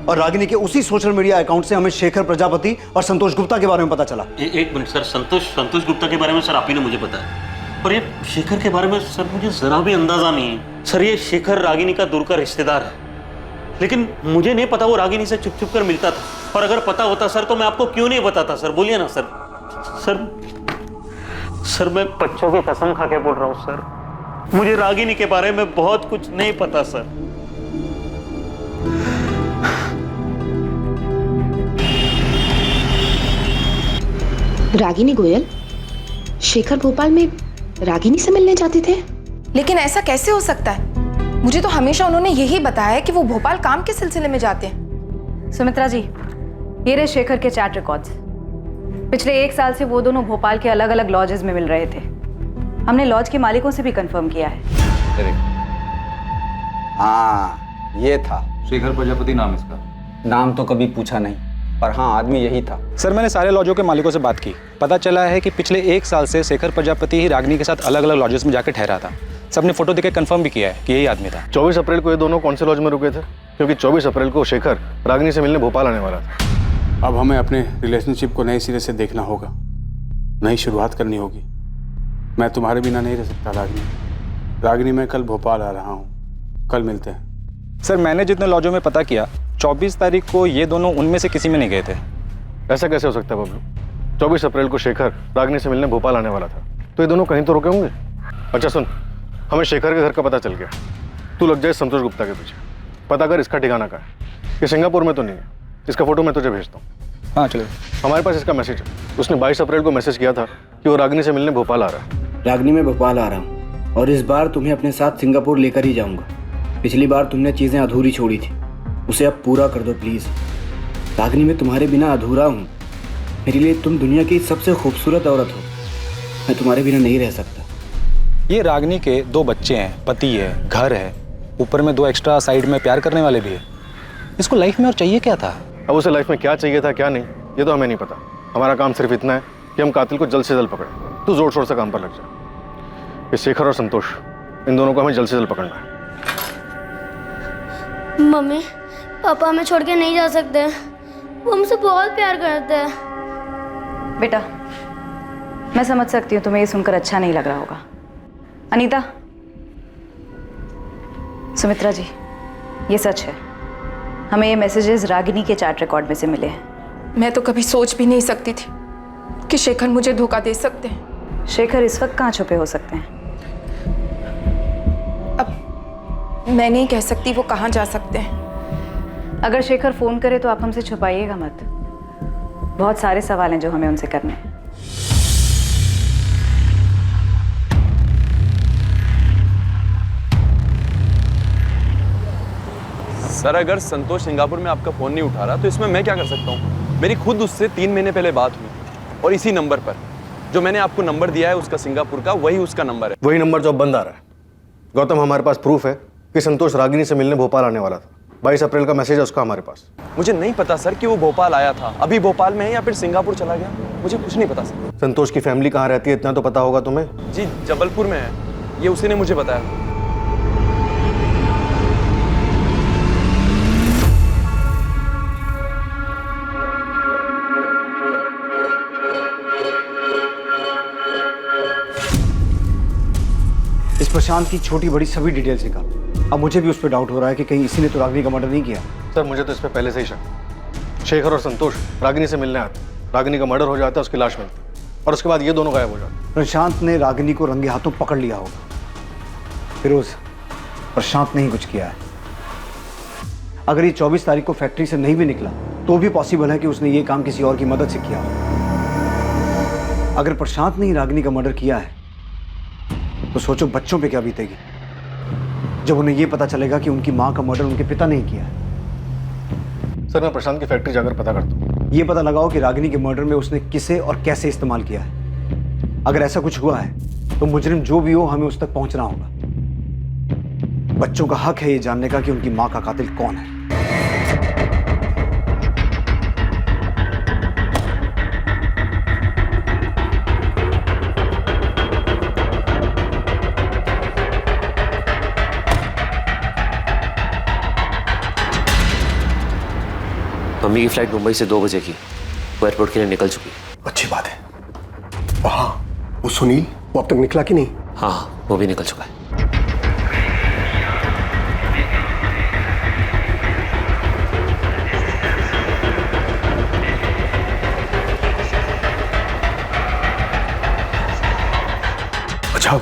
[SPEAKER 7] और रागिनी के उसी सोशल मीडिया अकाउंट से हमें शेखर प्रजापति और संतोष गुप्ता के बारे में पता चला।
[SPEAKER 4] एक मिनट सर, संतोष गुप्ता के बारे में सर आप ही ने मुझे बताया, पर ये शेखर के बारे में सर मुझे जरा भी अंदाजा नहीं है। सर, ये शेखर रागिनी का दूर का रिश्तेदार है, लेकिन मुझे नहीं पता वो रागिनी से छुप छुप कर मिलता था, और अगर पता होता सर तो मैं आपको क्यों नहीं बताता सर, बोलिए ना सर। सर मैं बच्चों की कसम खा के बोल रहा हूँ सर, मुझे रागिनी के बारे में बहुत कुछ नहीं पता सर।
[SPEAKER 13] रागिनी गोयल, शेखर भोपाल में रागिनी से मिलने जाते थे?
[SPEAKER 14] लेकिन ऐसा कैसे हो सकता है? मुझे तो हमेशा उन्होंने यही बताया कि वो भोपाल काम के सिलसिले में जाते हैं।
[SPEAKER 6] सुमित्रा जी, ये रहे शेखर के चैट रिकॉर्ड्स। पिछले 1 साल से वो दोनों भोपाल के अलग अलग लॉजेस में मिल रहे थे। हमने लॉज के मालिकों से भी कंफर्म किया है।
[SPEAKER 16] हाँ, ये था
[SPEAKER 10] शेखर प्रजापति नाम इसका।
[SPEAKER 16] नाम तो कभी पूछा नहीं, पर हाँ आदमी यही था।
[SPEAKER 10] सर, मैंने सारे लॉजों के मालिकों से बात की, पता चला है कि पिछले 1 साल से शेखर प्रजापति ही रागिनी के साथ अलग अलग लॉजेस में जाकर ठहरा था। सबने फोटो देख के कंफर्म भी किया है कि यही आदमी था।
[SPEAKER 12] 24 अप्रैल को ये दोनों कौन से लॉज में रुके थे? क्योंकि 24 अप्रैल को शेखर रागिनी से मिलने भोपाल आने वाला था।
[SPEAKER 2] अब हमें अपने रिलेशनशिप को नए सिरे से देखना होगा, नई शुरुआत करनी होगी। मैं तुम्हारे बिना नहीं रह सकता रागिनी, मैं कल भोपाल आ रहा हूँ, कल मिलते हैं।
[SPEAKER 10] सर, मैंने जितने लॉजों में पता किया, 24 तारीख को ये दोनों उनमें से किसी में नहीं गए थे।
[SPEAKER 12] ऐसा कैसे हो सकता है बबलू? 24 अप्रैल को शेखर रागिनी से मिलने भोपाल आने वाला था, तो ये दोनों कहीं तो रुके होंगे। अच्छा सुन, हमें शेखर के घर का पता चल गया, तू लग जाए संतोष गुप्ता के पीछे, पता कर इसका ठिकाना कहाँ है। ये सिंगापुर में तो नहीं है, इसका फोटो मैं तुझे भेजता हूँ।
[SPEAKER 10] हाँ चलो।
[SPEAKER 12] हमारे पास इसका मैसेज है। उसने 22 अप्रैल को मैसेज किया था कि वो रागिनी से मिलने भोपाल आ रहा है।
[SPEAKER 17] रागिनी, मैं भोपाल आ रहा हूँ और इस बार तुम्हें अपने साथ सिंगापुर लेकर ही जाऊंगा। पिछली बार तुमने चीज़ें अधूरी छोड़ी थी, उसे अब पूरा कर दो प्लीज़। रागिनी, मैं तुम्हारे बिना अधूरा हूँ। मेरे लिए तुम दुनिया की सबसे खूबसूरत औरत हो। मैं तुम्हारे बिना नहीं रह सकता।
[SPEAKER 10] ये रागिनी के 2 बच्चे हैं, पति है, घर है, ऊपर में 2 एक्स्ट्रा साइड में प्यार करने वाले भी है। इसको लाइफ में और चाहिए क्या था?
[SPEAKER 12] अब उसे लाइफ में क्या चाहिए था क्या नहीं ये तो हमें नहीं पता। हमारा काम सिर्फ इतना है कि हम कातिल को जल्द से जल्द पकड़ें। तू जोर शोर से काम पर लग जा। ये शेखर और संतोष, इन दोनों को हमें जल्द से जल्द पकड़ना है।
[SPEAKER 3] मम्मी, पापा हमें छोड़ के नहीं जा सकते। वो हमसे बहुत प्यार करते हैं।
[SPEAKER 6] बेटा, मैं समझ सकती हूँ तुम्हें ये सुनकर अच्छा नहीं लग रहा होगा। अनीता, सुमित्रा जी, ये सच है। हमें ये मैसेजेस रागिनी के चैट रिकॉर्ड में से मिले हैं।
[SPEAKER 14] मैं तो कभी सोच भी नहीं सकती थी कि शेखर मुझे धोखा दे सकते हैं।
[SPEAKER 6] शेखर इस वक्त कहाँ छुपे हो सकते हैं?
[SPEAKER 14] अब मैं नहीं कह सकती वो कहाँ जा सकते हैं।
[SPEAKER 6] अगर शेखर फोन करे तो आप हमसे छुपाइएगा मत। बहुत सारे सवाल हैं जो हमें उनसे करने हैं।
[SPEAKER 21] सर, अगर संतोष सिंगापुर में आपका फोन नहीं उठा रहा तो इसमें मैं क्या कर सकता हूँ? मेरी खुद उससे 3 महीने पहले बात हुई और इसी नंबर पर जो मैंने आपको नंबर दिया है उसका सिंगापुर का, वही उसका नंबर है।
[SPEAKER 12] वही नंबर जो अब बंद आ रहा है। गौतम, हमारे पास प्रूफ है कि संतोष रागिनी से मिलने भोपाल आने वाला था। 22 अप्रैल का मैसेज है उसका हमारे पास।
[SPEAKER 21] मुझे नहीं पता सर कि वो भोपाल आया था, अभी भोपाल में है या फिर सिंगापुर चला गया, मुझे कुछ नहीं पता सर।
[SPEAKER 12] संतोष की फैमिली कहाँ रहती है इतना तो पता होगा तुम्हें?
[SPEAKER 21] जी, जबलपुर में है, ये उसी ने मुझे बताया।
[SPEAKER 7] इस प्रशांत की छोटी बड़ी सभी डिटेल्स निकाल। अब मुझे भी उस पर डाउट हो रहा है कि कहीं इसी ने तो रागिनी का मर्डर नहीं किया।
[SPEAKER 12] सर, मुझे तो इस पर पहले से ही शक। शेखर और संतोष रागिनी से मिलने आते, रागिनी का मर्डर हो जाता है, उसकी लाश मिलती और उसके बाद ये दोनों गायब हो जाते।
[SPEAKER 7] प्रशांत ने रागिनी को रंगे हाथों पकड़ लिया होगा। फिरोज, प्रशांत ने ही कुछ किया है। अगर ये 24 तारीख को फैक्ट्री से नहीं भी निकला तो भी पॉसिबल है कि उसने ये काम किसी और की मदद से किया हो। अगर प्रशांत ने ही रागिनी का मर्डर किया है तो सोचो बच्चों पे क्या बीतेगी जब उन्हें यह पता चलेगा कि उनकी मां का मर्डर उनके पिता ने ही किया है।
[SPEAKER 12] सर, मैं प्रशांत की फैक्ट्री जाकर पता करता हूँ।
[SPEAKER 7] ये पता लगाओ कि रागिनी के मर्डर में उसने किसे और कैसे इस्तेमाल किया है। अगर ऐसा कुछ हुआ है तो मुजरिम जो भी हो हमें उस तक पहुंचना होगा। बच्चों का हक है ये जानने का कि उनकी मां का कातिल कौन है।
[SPEAKER 8] मम्मी की फ्लाइट मुंबई से 2 बजे की, वो एयरपोर्ट के लिए निकल चुकी।
[SPEAKER 23] अच्छी बात है। वहाँ वो सुनील, वो अब तक निकला कि नहीं?
[SPEAKER 8] हाँ, वो भी निकल चुका है।
[SPEAKER 23] अच्छा,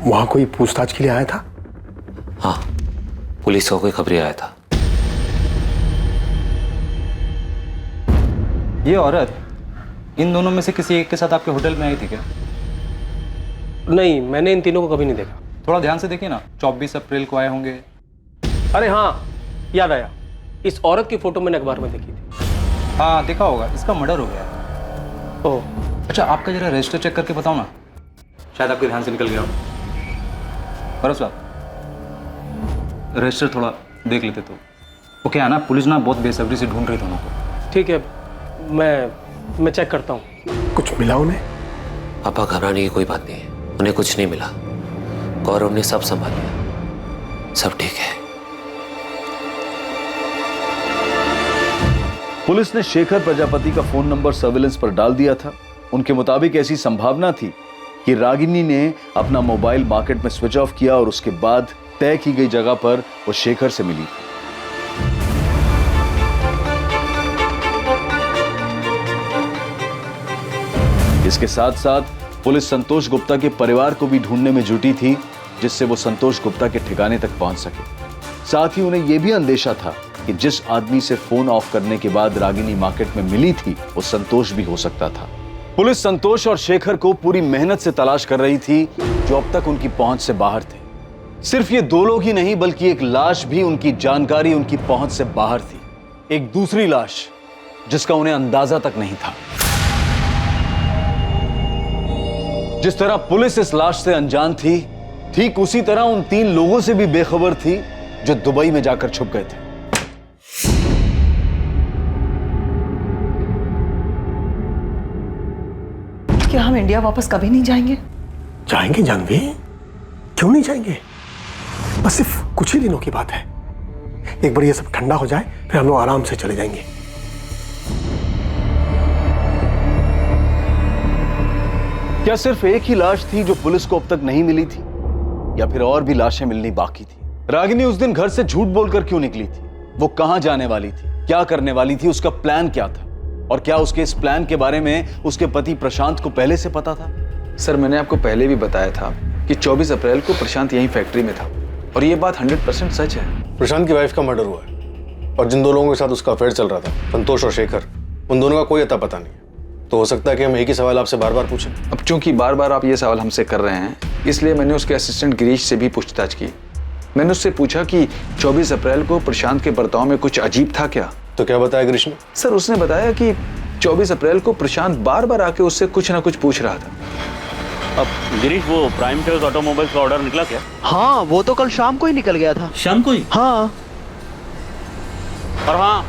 [SPEAKER 23] वहाँ कोई पूछताछ के लिए आया था?
[SPEAKER 8] हाँ, पुलिस का कोई खबरी आया था।
[SPEAKER 10] ये औरत इन दोनों में से किसी एक के साथ आपके होटल में आई थी क्या?
[SPEAKER 11] नहीं, मैंने इन तीनों को कभी नहीं देखा।
[SPEAKER 10] थोड़ा ध्यान से देखिए ना, 24 अप्रैल को आए होंगे।
[SPEAKER 11] अरे हाँ, याद आया, इस औरत की फोटो मैंने अखबार में देखी थी।
[SPEAKER 10] हाँ, देखा होगा, इसका मर्डर हो गया।
[SPEAKER 11] ओह,
[SPEAKER 10] अच्छा, आपका जरा रजिस्टर चेक करके बताओ ना, शायद आपके ध्यान से निकल गया हो। परस साहब, रजिस्टर थोड़ा देख लेते तो। वो क्या है ना, पुलिस ना बहुत बेसब्री से ढूंढ रही दोनों को।
[SPEAKER 11] ठीक है, मैं चेक करता हूँ।
[SPEAKER 23] कुछ मिला उन्हें?
[SPEAKER 8] पापा, घबराने की कोई बात नहीं है, उन्हें कुछ नहीं मिला। गौरव ने सब संभाल लिया, सब ठीक है।
[SPEAKER 19] पुलिस ने शेखर प्रजापति का फोन नंबर सर्विलेंस पर डाल दिया था। उनके मुताबिक ऐसी संभावना थी कि रागिनी ने अपना मोबाइल मार्केट में स्विच ऑफ किया और उसके बाद तय की गई जगह पर वो शेखर से मिली। इसके साथ साथ पुलिस संतोष गुप्ता के परिवार को भी ढूंढने में जुटी थी, जिससे वो संतोष गुप्ता के ठिकाने तक पहुंच सके। साथ ही उन्हें यह भी अंदेशा था कि जिस आदमी से फोन ऑफ करने के बाद रागिनी मार्केट में मिली थी वो संतोष भी हो सकता था। पुलिस संतोष और शेखर को पूरी मेहनत से तलाश कर रही थी जो अब तक उनकी पहुंच से बाहर थे। सिर्फ ये दो लोग ही नहीं बल्कि एक लाश भी उनकी जानकारी, उनकी पहुंच से बाहर थी। एक दूसरी लाश जिसका उन्हें अंदाजा तक नहीं था। जिस तरह पुलिस इस लाश से अनजान थी, ठीक उसी तरह उन 3 लोगों से भी बेखबर थी जो दुबई में जाकर छुप गए थे।
[SPEAKER 15] क्या हम इंडिया वापस कभी नहीं जाएंगे?
[SPEAKER 23] जाएंगे जानवी, क्यों नहीं जाएंगे? बस सिर्फ कुछ ही दिनों की बात है। एक बार ये सब ठंडा हो जाए फिर हम लोग आराम से चले जाएंगे।
[SPEAKER 19] क्या सिर्फ एक ही लाश थी जो पुलिस को अब तक नहीं मिली थी, या फिर और भी लाशें मिलनी बाकी थी? रागिनी उस दिन घर से झूठ बोलकर क्यों निकली थी? वो कहां जाने वाली थी, क्या करने वाली थी, उसका प्लान क्या था, और क्या उसके इस प्लान के बारे में उसके पति प्रशांत को पहले से पता था?
[SPEAKER 21] सर, मैंने आपको पहले भी बताया था कि 24 अप्रैल को प्रशांत यहीं फैक्ट्री में था, और ये बात 100% सच है।
[SPEAKER 12] प्रशांत की वाइफ का मर्डर हुआ है और जिन 2 लोगों के साथ उसका अफेयर चल रहा था, संतोष और शेखर, उन दोनों का कोई अता पता नहीं है। तो हो सकता है कि हम एक ही सवाल आपसे बार बार पूछें।
[SPEAKER 21] अब चूंकि बार बार आप ये सवाल हमसे कर रहे हैं, इसलिए मैंने उसके असिस्टेंट गिरीश से भी पूछताछ की। मैंने उससे पूछा कि 24 अप्रैल को प्रशांत के बर्ताव में कुछ अजीब था क्या?
[SPEAKER 12] तो क्या बताया गिरीश ने?
[SPEAKER 21] सर, उसने बताया कि 24 अप्रैल को प्रशांत बार बार आके उससे कुछ ना कुछ पूछ रहा था।
[SPEAKER 4] अब गिरीश, वो प्राइम टेल्स ऑटोमोबाइल्स का ऑर्डर निकला क्या?
[SPEAKER 1] हाँ, वो तो कल शाम को ही निकल गया था।
[SPEAKER 4] शाम को ही?
[SPEAKER 1] हाँ।
[SPEAKER 4] और हाँ,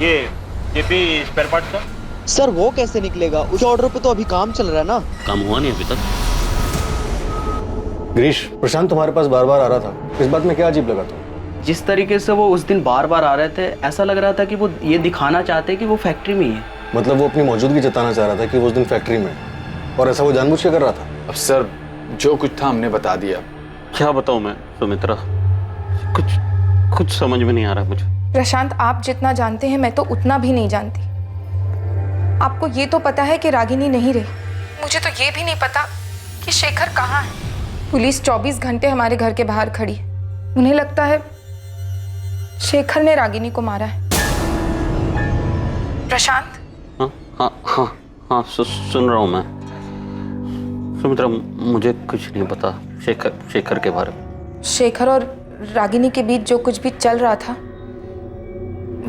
[SPEAKER 4] ये जेपी स्पेयर पार्ट्स का?
[SPEAKER 1] सर वो कैसे निकलेगा? उस ऑर्डर पे तो अभी काम चल रहा है ना।
[SPEAKER 4] काम हुआ नहीं अभी तक।
[SPEAKER 12] गिरीश, प्रशांत तुम्हारे पास बार बार आ रहा था, इस बात में क्या अजीब लगा तुम्हें?
[SPEAKER 1] जिस तरीके से वो उस दिन बार बार आ रहे थे, ऐसा लग रहा था कि वो ये दिखाना चाहते कि वो फैक्ट्री में ही है।
[SPEAKER 12] मतलब वो अपनी मौजूदगी जताना चाह रहा था कि वो उस दिन फैक्ट्री में है, और ऐसा वो जानबूझ के कर रहा था?
[SPEAKER 21] अब सर, जो कुछ था हमने बता दिया।
[SPEAKER 4] क्या बताऊं मैं सुमित्रा, कुछ समझ में नहीं आ रहा मुझे।
[SPEAKER 14] प्रशांत, आप जितना जानते हैं मैं तो उतना भी नहीं जानती। आपको ये तो पता है कि रागिनी नहीं रही, मुझे तो ये भी नहीं पता कि शेखर कहाँ है। पुलिस 24 घंटे हमारे घर के बाहर खड़ी है। उन्हें लगता है शेखर ने रागिनी को मारा है। प्रशांत?
[SPEAKER 4] हाँ, सुन रहा हूँ मैं। सुमित्रा, मुझे कुछ नहीं पता शेखर के बारे में।
[SPEAKER 14] शेखर और रागिनी के बीच जो कुछ भी चल रहा था,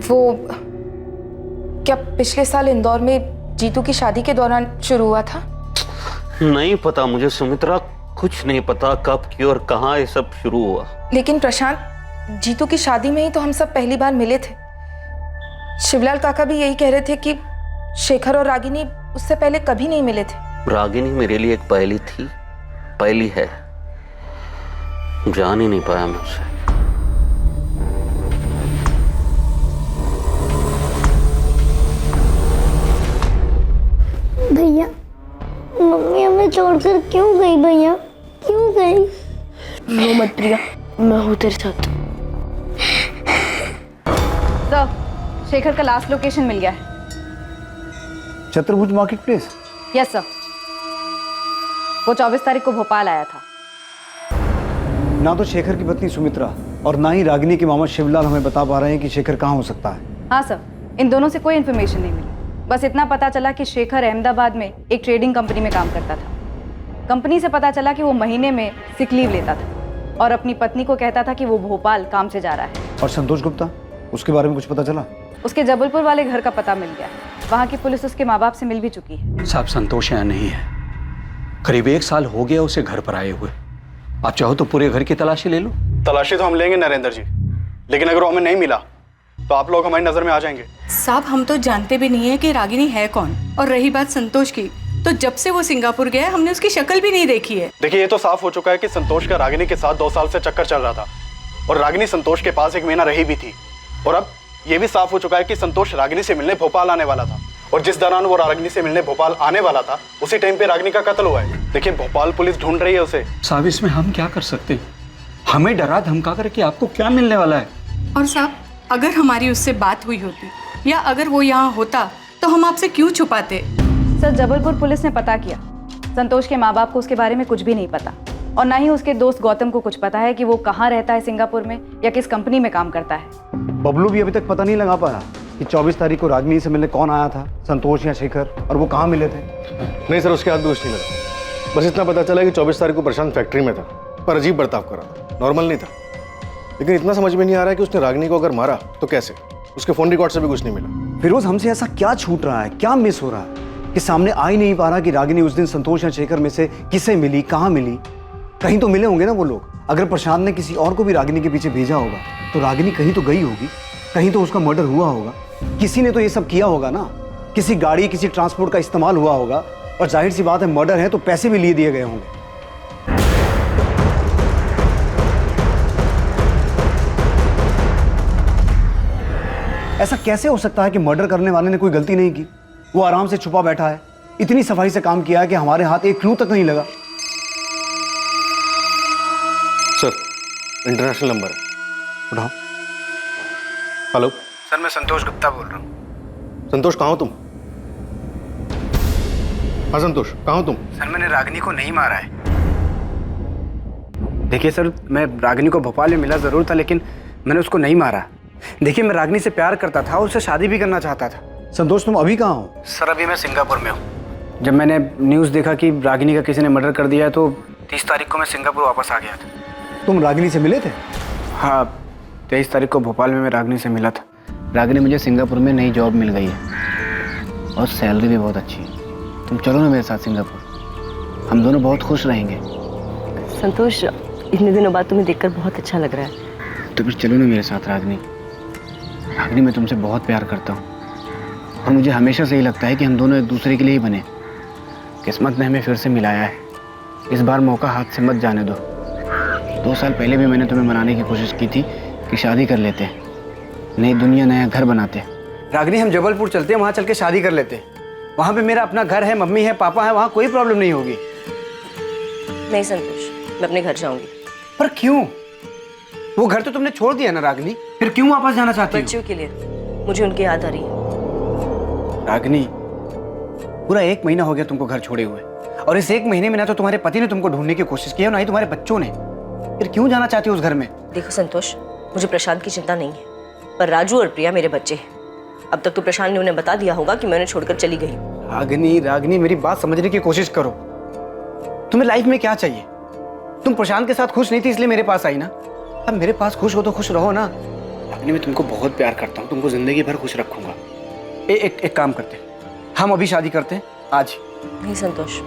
[SPEAKER 14] वो क्या पिछले साल इंदौर में जीतू की शादी के दौरान शुरू हुआ था?
[SPEAKER 4] नहीं पता मुझे सुमित्रा, कुछ नहीं पता कब, क्यों और कहाँ ये सब शुरू हुआ।
[SPEAKER 14] लेकिन प्रशांत, जीतू की शादी में ही तो हम सब पहली बार मिले थे। शिवलाल काका भी यही कह रहे थे कि शेखर और रागिनी उससे पहले कभी नहीं मिले थे।
[SPEAKER 4] रागिनी मेरे लिए एक पहेली थी, पहेली है, जान ही नहीं पाया मैं उसे।
[SPEAKER 3] भैया, मम्मी हमें छोड़कर क्यों गई? भैया क्यों गई?
[SPEAKER 22] रो मत प्रिया, मैं हूँ तेरे साथ।
[SPEAKER 6] सर, शेखर का लास्ट लोकेशन मिल गया है।
[SPEAKER 7] चतुर्भुज मार्केट प्लेस?
[SPEAKER 6] Yes sir. वो 24 तारीख को भोपाल आया था।
[SPEAKER 7] ना तो शेखर की पत्नी सुमित्रा और ना ही रागिनी के मामा शिवलाल हमें बता पा रहे हैं कि शेखर कहाँ हो सकता है।
[SPEAKER 6] हाँ सर, इन दोनों से कोई इन्फॉर्मेशन नहीं मिली। बस इतना पता चला कि शेखर अहमदाबाद में एक ट्रेडिंग कंपनी में काम करता था। कंपनी से पता चला कि वो महीने में सिक लीव लेता था और अपनी पत्नी को कहता था कि वो भोपाल काम से जा रहा है।
[SPEAKER 7] और संतोष गुप्ता, उसके बारे में कुछ पता चला?
[SPEAKER 6] उसके जबलपुर वाले घर का पता मिल गया। वहाँ की पुलिस उसके माँ बाप से मिल भी चुकी है।
[SPEAKER 18] साहब, संतोष यहाँ नहीं है। करीब 1 साल हो गया उसे घर पर आए हुए। आप चाहो तो पूरे घर की तलाशी ले लो।
[SPEAKER 23] तलाशी तो हम लेंगे नरेंद्र जी, लेकिन अगर वो हमें नहीं मिला तो आप लोग हमारी नजर में आ जाएंगे।
[SPEAKER 13] साहब, हम तो जानते भी नहीं है कि रागिनी है कौन। और रही बात संतोष की, तो जब से वो सिंगापुर गया हमने उसकी शक्ल भी नहीं देखी है।
[SPEAKER 23] देखिए, ये तो साफ हो चुका है कि संतोष का रागिनी के साथ 2 साल से चक्कर चल रहा था और रागिनी संतोष के पास 1 महीना रही भी थी। और अब ये भी साफ हो चुका है कि संतोष रागिनी से मिलने भोपाल आने वाला था, और जिस दौरान वो रागिनी से मिलने भोपाल आने वाला था उसी टाइम पे रागिनी का कत्ल हुआ है। देखिए, भोपाल पुलिस ढूंढ रही है उसे।
[SPEAKER 18] साहब, इसमें हम क्या कर सकते हैं? हमें डरा धमका कर कि आपको क्या मिलने वाला है।
[SPEAKER 13] और साहब, अगर हमारी उससे बात हुई होती या अगर वो यहाँ होता तो हम आपसे क्यों छुपाते?
[SPEAKER 6] सर, जबलपुर पुलिस ने पता किया, संतोष के माँ बाप को उसके बारे में कुछ भी नहीं पता। और ना ही उसके दोस्त गौतम को कुछ पता है कि वो कहाँ रहता है सिंगापुर में या किस कंपनी में काम करता है।
[SPEAKER 7] बबलू भी अभी तक पता नहीं लगा पाया कि 24 तारीख को रागिनी से मिलने कौन आया था, संतोष या शेखर, और वो कहाँ मिले थे।
[SPEAKER 12] नहीं सर, उसके हाथ दोष नहीं लगा। बस इतना पता चला कि 24 तारीख को प्रशांत फैक्ट्री में था, पर अजीब बर्ताव कर रहा था, नॉर्मल नहीं था। लेकिन इतना समझ में नहीं आ रहा है कि उसने रागिनी को अगर मारा तो कैसे। उसके फोन रिकॉर्ड से भी कुछ नहीं मिला।
[SPEAKER 7] फिरोज, हमसे ऐसा क्या छूट रहा है, क्या मिस हो रहा है कि सामने आ ही नहीं पा रहा कि रागिनी उस दिन संतोष या शेखर में से किसे मिली, कहाँ मिली। कहीं तो मिले होंगे ना वो लोग। अगर प्रशांत ने किसी और को भी रागिनी के पीछे भेजा होगा तो रागिनी कहीं तो गई होगी, कहीं तो उसका मर्डर हुआ होगा। किसी ने तो ये सब किया होगा ना, किसी गाड़ी, किसी ट्रांसपोर्ट का इस्तेमाल हुआ होगा। और जाहिर सी बात है, मर्डर है तो पैसे भी लिए दिए गए होंगे। ऐसा कैसे हो सकता है कि मर्डर करने वाले ने कोई गलती नहीं की? वो आराम से छुपा बैठा है, इतनी सफाई से काम किया है कि हमारे हाथ एक क्लू तक नहीं लगा।
[SPEAKER 12] सर, इंटरनेशनल नंबर है, उठाओ। हेलो
[SPEAKER 17] सर, मैं संतोष गुप्ता बोल रहा हूँ।
[SPEAKER 12] संतोष, कहाँ हो तुम? हाँ संतोष, कहाँ हो तुम?
[SPEAKER 17] सर, मैंने रागिनी को नहीं मारा है। देखिए सर, मैं रागिनी को भोपाल में मिला ज़रूर था, लेकिन मैंने उसको नहीं मारा। देखिए, मैं रागिनी से प्यार करता था, उससे शादी भी करना चाहता था।
[SPEAKER 7] संतोष, तुम अभी कहाँ हो?
[SPEAKER 17] सर, अभी मैं सिंगापुर में हूँ। जब मैंने न्यूज़ देखा कि रागिनी का किसी ने मर्डर कर दिया है तो 30 तारीख को मैं सिंगापुर वापस आ गया था।
[SPEAKER 7] तुम रागिनी से मिले थे?
[SPEAKER 17] हाँ, 23 तारीख को भोपाल में मैं रागिनी से मिला था। रागिनी, मुझे सिंगापुर में नई जॉब मिल गई है और सैलरी भी बहुत अच्छी है। तुम चलो ना मेरे साथ सिंगापुर, हम दोनों बहुत खुश रहेंगे।
[SPEAKER 5] संतोष, इतने दिनों बाद तुम्हें देखकर बहुत अच्छा लग रहा है।
[SPEAKER 17] तो फिर चलो ना मेरे साथ रागिनी। रागिनी, मैं तुमसे बहुत प्यार करता हूँ और मुझे हमेशा से ही लगता है कि हम दोनों एक दूसरे के लिए ही बने। किस्मत ने हमें फिर से मिलाया है, इस बार मौका हाथ से मत जाने दो। 2 साल पहले भी मैंने तुम्हें मनाने की कोशिश की थी कि शादी कर लेते, नई दुनिया, नया घर बनाते। रागिनी, हम जबलपुर चलते हैं, वहाँ चल के शादी कर लेते। वहाँ पे मेरा अपना घर है, मम्मी है, पापा है, वहाँ कोई प्रॉब्लम नहीं होगी।
[SPEAKER 5] नहीं संतोष, मैं अपने घर जाऊंगी।
[SPEAKER 17] पर क्यों? वो घर तो तुमने छोड़ दिया ना रागिनी, फिर क्यों वापस जाना चाहती हो?
[SPEAKER 5] बच्चों के लिए, मुझे उनकी याद आ रही है।
[SPEAKER 17] रागिनी, पूरा 1 महीना हो गया तुमको घर छोड़े हुए, और इस 1 महीने में ना तो तुम्हारे पति ने तुमको ढूंढने की कोशिश की है, ना ही तुम्हारे बच्चों ने। फिर क्यों जाना चाहती हो उस घर में?
[SPEAKER 5] देखो संतोष, मुझे प्रशांत की चिंता नहीं है, पर राजू और प्रिया मेरे बच्चे हैं। अब तक तो प्रशांत ने उन्हें बता दिया होगा कि मैं उन्हें छोड़कर चली गई।
[SPEAKER 17] रागिनी, मेरी बात समझने की कोशिश करो। तुम्हें लाइफ में क्या चाहिए? तुम प्रशांत के साथ खुश नहीं थी इसलिए मेरे पास आई ना। अब मेरे पास खुश हो तो खुश रहो ना। रागिनी, मैं तुमको बहुत प्यार करता हूँ, तुमको जिंदगी भर खुश रखूंगा। एक काम करते, हम अभी शादी करते हैं आज।
[SPEAKER 5] नहीं संतोष,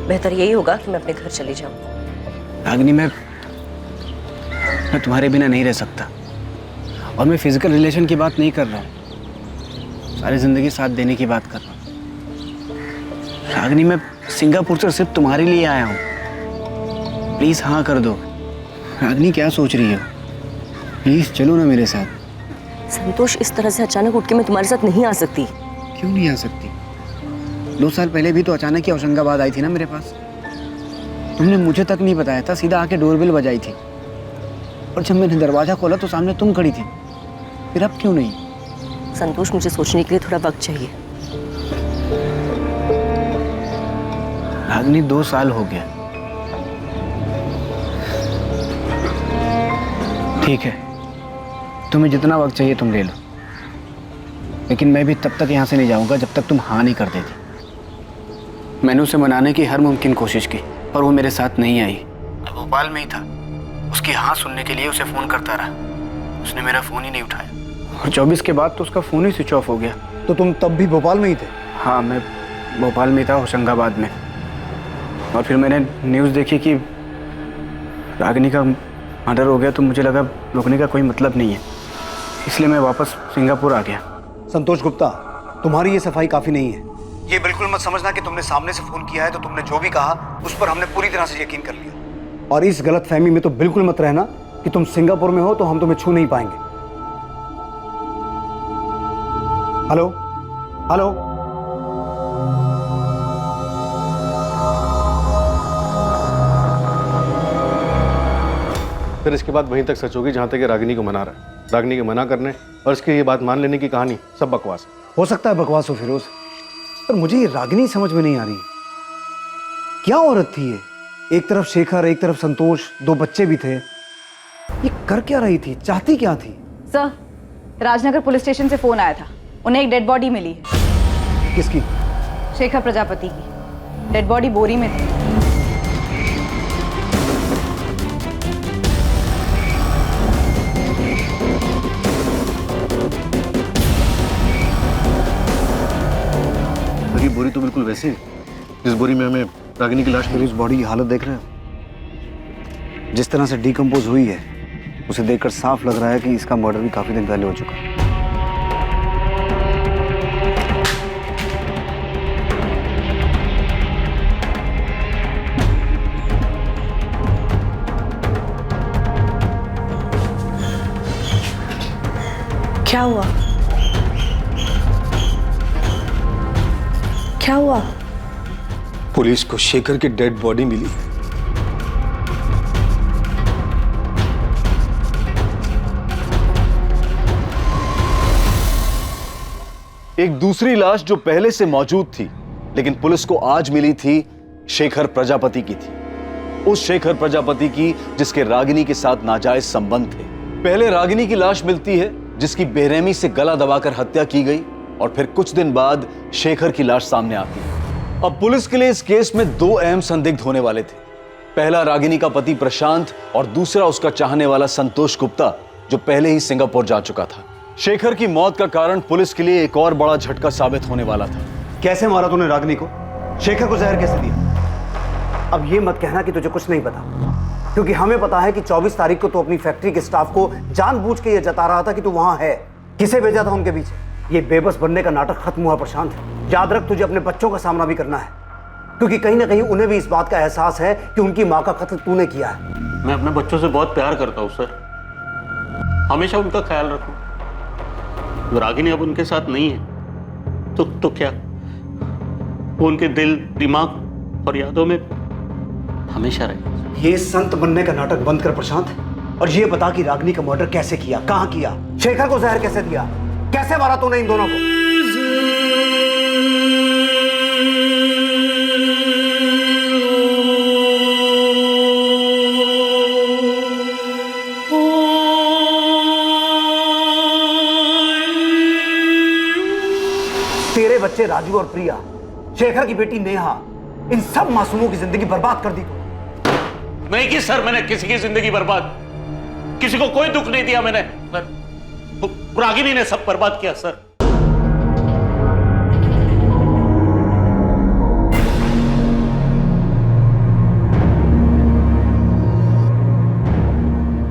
[SPEAKER 5] बेहतर यही होगा कि मैं अपने घर चली जाऊं।
[SPEAKER 17] रागिनी, मैं तुम्हारे बिना नहीं रह सकता, और मैं फिजिकल रिलेशन की बात नहीं कर रहा हूँ, सारी जिंदगी साथ देने की बात कर रहा हूँ। रागिनी, मैं सिंगापुर से सिर्फ तुम्हारे लिए आया हूँ, प्लीज हाँ कर दो। रागिनी, क्या सोच रही हो? प्लीज चलो ना मेरे साथ।
[SPEAKER 5] संतोष, इस तरह से अचानक उठ के मैं तुम्हारे साथ नहीं आ सकती।
[SPEAKER 17] क्यों नहीं आ सकती? 2 साल पहले भी तो अचानक ही होशंगाबाद आई थी ना मेरे पास। तुमने मुझे तक नहीं बताया था, सीधा आके डोरबेल बजाई थी, और जब मैंने दरवाजा खोला तो सामने तुम खड़ी थी। फिर अब क्यों नहीं?
[SPEAKER 5] संतोष, मुझे सोचने के लिए थोड़ा वक्त चाहिए।
[SPEAKER 17] रागिनी, 2 साल हो गया। ठीक है, तुम्हें जितना वक्त चाहिए तुम ले लो, लेकिन मैं भी तब तक यहाँ से नहीं जाऊँगा जब तक तुम हाँ नहीं कर देती। मैंने उसे मनाने की हर मुमकिन कोशिश की, पर वो मेरे साथ नहीं आई। तो भोपाल में ही था, उसकी हाँ सुनने के लिए उसे फ़ोन करता रहा, उसने मेरा फ़ोन ही नहीं उठाया, और 24 के बाद तो उसका फ़ोन ही स्विच ऑफ हो गया।
[SPEAKER 7] तो तुम तब भी भोपाल में ही थे?
[SPEAKER 17] हाँ, मैं भोपाल में था, होशंगाबाद में। और फिर मैंने न्यूज़ देखी कि रागिनी का मर्डर हो गया, तो मुझे लगा रुकने का कोई मतलब नहीं है, इसलिए मैं वापस सिंगापुर आ गया।
[SPEAKER 7] संतोष गुप्ता, तुम्हारी ये सफाई काफ़ी नहीं है। ये बिल्कुल मत समझना कि तुमने सामने से फ़ोन किया है तो तुमने जो भी कहा उस पर हमने पूरी तरह से यकीन कर लिया। और इस गलत फहमी में तो बिल्कुल मत रहना कि तुम सिंगापुर में हो तो हम तुम्हें छू नहीं पाएंगे। हेलो हेलो,
[SPEAKER 12] फिर इसके बाद वहीं तक सच होगी जहां तक ये रागिनी को मना रहा है। रागिनी के मना करने और इसकी ये बात मान लेने की कहानी सब बकवास है।
[SPEAKER 7] हो सकता है बकवास हो फिरोज, पर मुझे ये रागिनी समझ में नहीं आ रही। क्या औरत थी ये एक तरफ शेखर, एक तरफ संतोष, 2 बच्चे भी थे। ये कर क्या रही थी, चाहती क्या थी?
[SPEAKER 6] सर, राजनगर पुलिस स्टेशन से फोन आया था, उन्हें एक डेड बॉडी मिली है।
[SPEAKER 7] किसकी?
[SPEAKER 6] शेखर प्रजापति की। डेड बॉडी बोरी में थी।
[SPEAKER 12] ये बोरी तो बिल्कुल वैसी है जिस बोरी में हमें रागिनी की लाश मिली।
[SPEAKER 7] उस बॉडी की हालत देख रहे हो? जिस तरह से डिकम्पोज हुई है, उसे देखकर साफ लग रहा है कि इसका मर्डर भी काफी दिन पहले हो चुका है।
[SPEAKER 15] क्या हुआ? क्या हुआ?
[SPEAKER 18] पुलिस को शेखर की डेड बॉडी मिली।
[SPEAKER 19] एक दूसरी लाश जो पहले से मौजूद थी लेकिन पुलिस को आज मिली थी, शेखर प्रजापति की थी। उस शेखर प्रजापति की जिसके रागिनी के साथ नाजायज संबंध थे। पहले रागिनी की लाश मिलती है जिसकी बेरहमी से गला दबाकर हत्या की गई, और फिर कुछ दिन बाद शेखर की लाश सामने आती है। अब पुलिस के लिए इस केस में 2 अहम संदिग्ध होने वाले थे। पहला रागिनी का पति प्रशांत और दूसरा उसका चाहने वाला संतोष गुप्ता, जो पहले ही सिंगापुर जा चुका था। शेखर की मौत का कारण पुलिस के लिए एक और बड़ा झटका साबित होने वाला था।
[SPEAKER 7] कैसे मारा तूने रागिनी को? शेखर को जहर कैसे दिया? अब ये मत कहना कि तुझे कुछ नहीं पता, क्योंकि हमें पता है कि 24 तारीख को तू अपनी फैक्ट्री के स्टाफ को जानबूझ के ये जता रहा था कि तू वहां है। किसे भेजा था उनके पीछे? ये बेबस बनने का नाटक खत्म हुआ प्रशांत। याद रख, तुझे अपने बच्चों का सामना भी करना है, क्योंकि कहीं ना कहीं उन्हें भी इस बात का एहसास है कि उनकी माँ का कत्ल तूने किया है।
[SPEAKER 4] मैं अपने बच्चों से बहुत प्यार करता हूँ सर, हमेशा उनका ख्याल रखूं। रागिनी अब उनके साथ नहीं है तो क्या, वो उनके दिल, दिमाग और यादों में हमेशा रहे।
[SPEAKER 7] ये संत बनने का नाटक बंद कर प्रशांत, और ये बता कि रागिनी का मर्डर कैसे किया, कहां किया, शेखर को जहर कैसे दिया, कैसे मारा तूने इन दोनों को? तेरे बच्चे राजू और प्रिया, शेखर की बेटी नेहा, इन सब मासूमों की जिंदगी बर्बाद कर दी तू।
[SPEAKER 4] नहीं की सर, मैंने किसी की जिंदगी बर्बाद, किसी को कोई दुख नहीं दिया मैंने सर। रागिनी ने सब बर्बाद किया सर।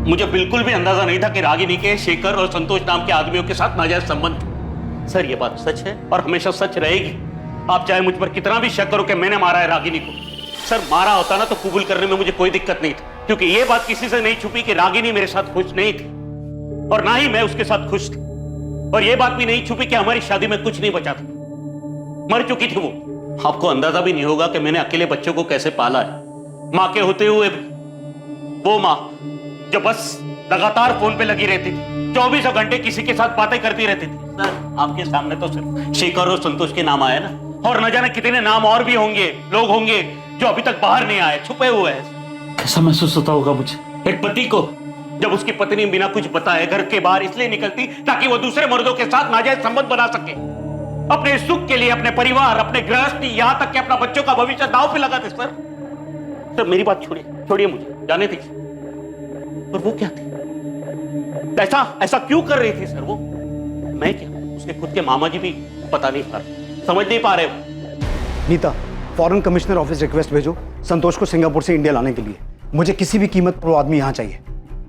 [SPEAKER 4] मुझे बिल्कुल भी अंदाजा नहीं था कि रागिनी के शेखर और संतोष नाम के आदमियों के साथ नाजायज संबंध थे। सर ये बात सच है और हमेशा सच रहेगी। आप चाहे मुझ पर कितना भी शक करो कि मैंने मारा है रागिनी को। सर मारा होता ना तो कबूल करने में मुझे कोई दिक्कत नहीं थी, क्योंकि ये बात किसी से नहीं छुपी कि रागिनी मेरे साथ खुश नहीं थी और ना ही मैं उसके साथ खुश थी। और ये बात भी नहीं छुपी कि हमारी शादी में कुछ नहीं बचा था, मर चुकी थी वो। आपको अंदाजा भी नहीं होगा कि मैंने अकेले बच्चों को कैसे पाला है, मां के होते हुए। वो मां जो बस लगातार फोन पे लगी रहती थी, 24 घंटे किसी के साथ बातें करती रहती थी। सर आपके सामने तो सिर्फ शेखर और संतोष के नाम आए ना, और न जाने कितने नाम और भी होंगे, लोग होंगे जो अभी तक बाहर नहीं आए, छुपे हुए हैं। कैसा महसूस होता होगा मुझे, एक पति को, जब उसकी पत्नी बिना कुछ बताए घर के बाहर इसलिए निकलती ताकि वो दूसरे मर्दों के साथ नाजायज संबंध बना सके, अपने सुख के लिए, अपने परिवार, अपने गृहस्थी, यहां तक कि अपना बच्चों का भविष्य दांव पे लगाते। सर मेरी बात छोड़िए मुझे जाने दीजिए। पर वो क्या थी, ऐसा क्यों कर रही थी सर वो? मैं क्या, उसके खुद के मामा जी भी पता नहीं पा रहे, समझ नहीं पा रहे।
[SPEAKER 7] Neeta, foreign commissioner office request भेजो संतोष को सिंगापुर से इंडिया लाने के लिए। मुझे किसी भी कीमत पर वो आदमी यहाँ चाहिए।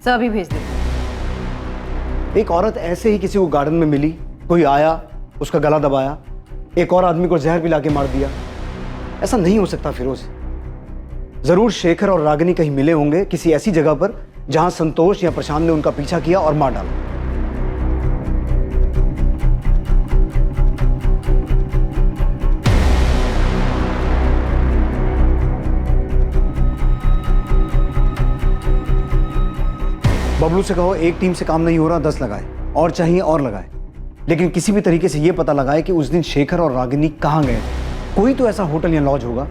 [SPEAKER 6] सर अभी भेज दे।
[SPEAKER 7] एक औरत ऐसे ही किसी को गार्डन में मिली, कोई आया, उसका गला दबाया, एक और आदमी को जहर पिला के मार दिया। ऐसा नहीं हो सकता फिरोज। जरूर शेखर और रागिनी कहीं मिले होंगे किसी ऐसी जगह पर जहां संतोष या प्रशांत ने उनका पीछा किया और मार डाला। बबलू से कहो एक टीम से काम नहीं हो रहा, 10 लगाए, और चाहिए और लगाए, लेकिन किसी भी तरीके से यह पता लगाए कि उस दिन शेखर और रागिनी कहां गए थे। कोई तो ऐसा होटल या लॉज होगा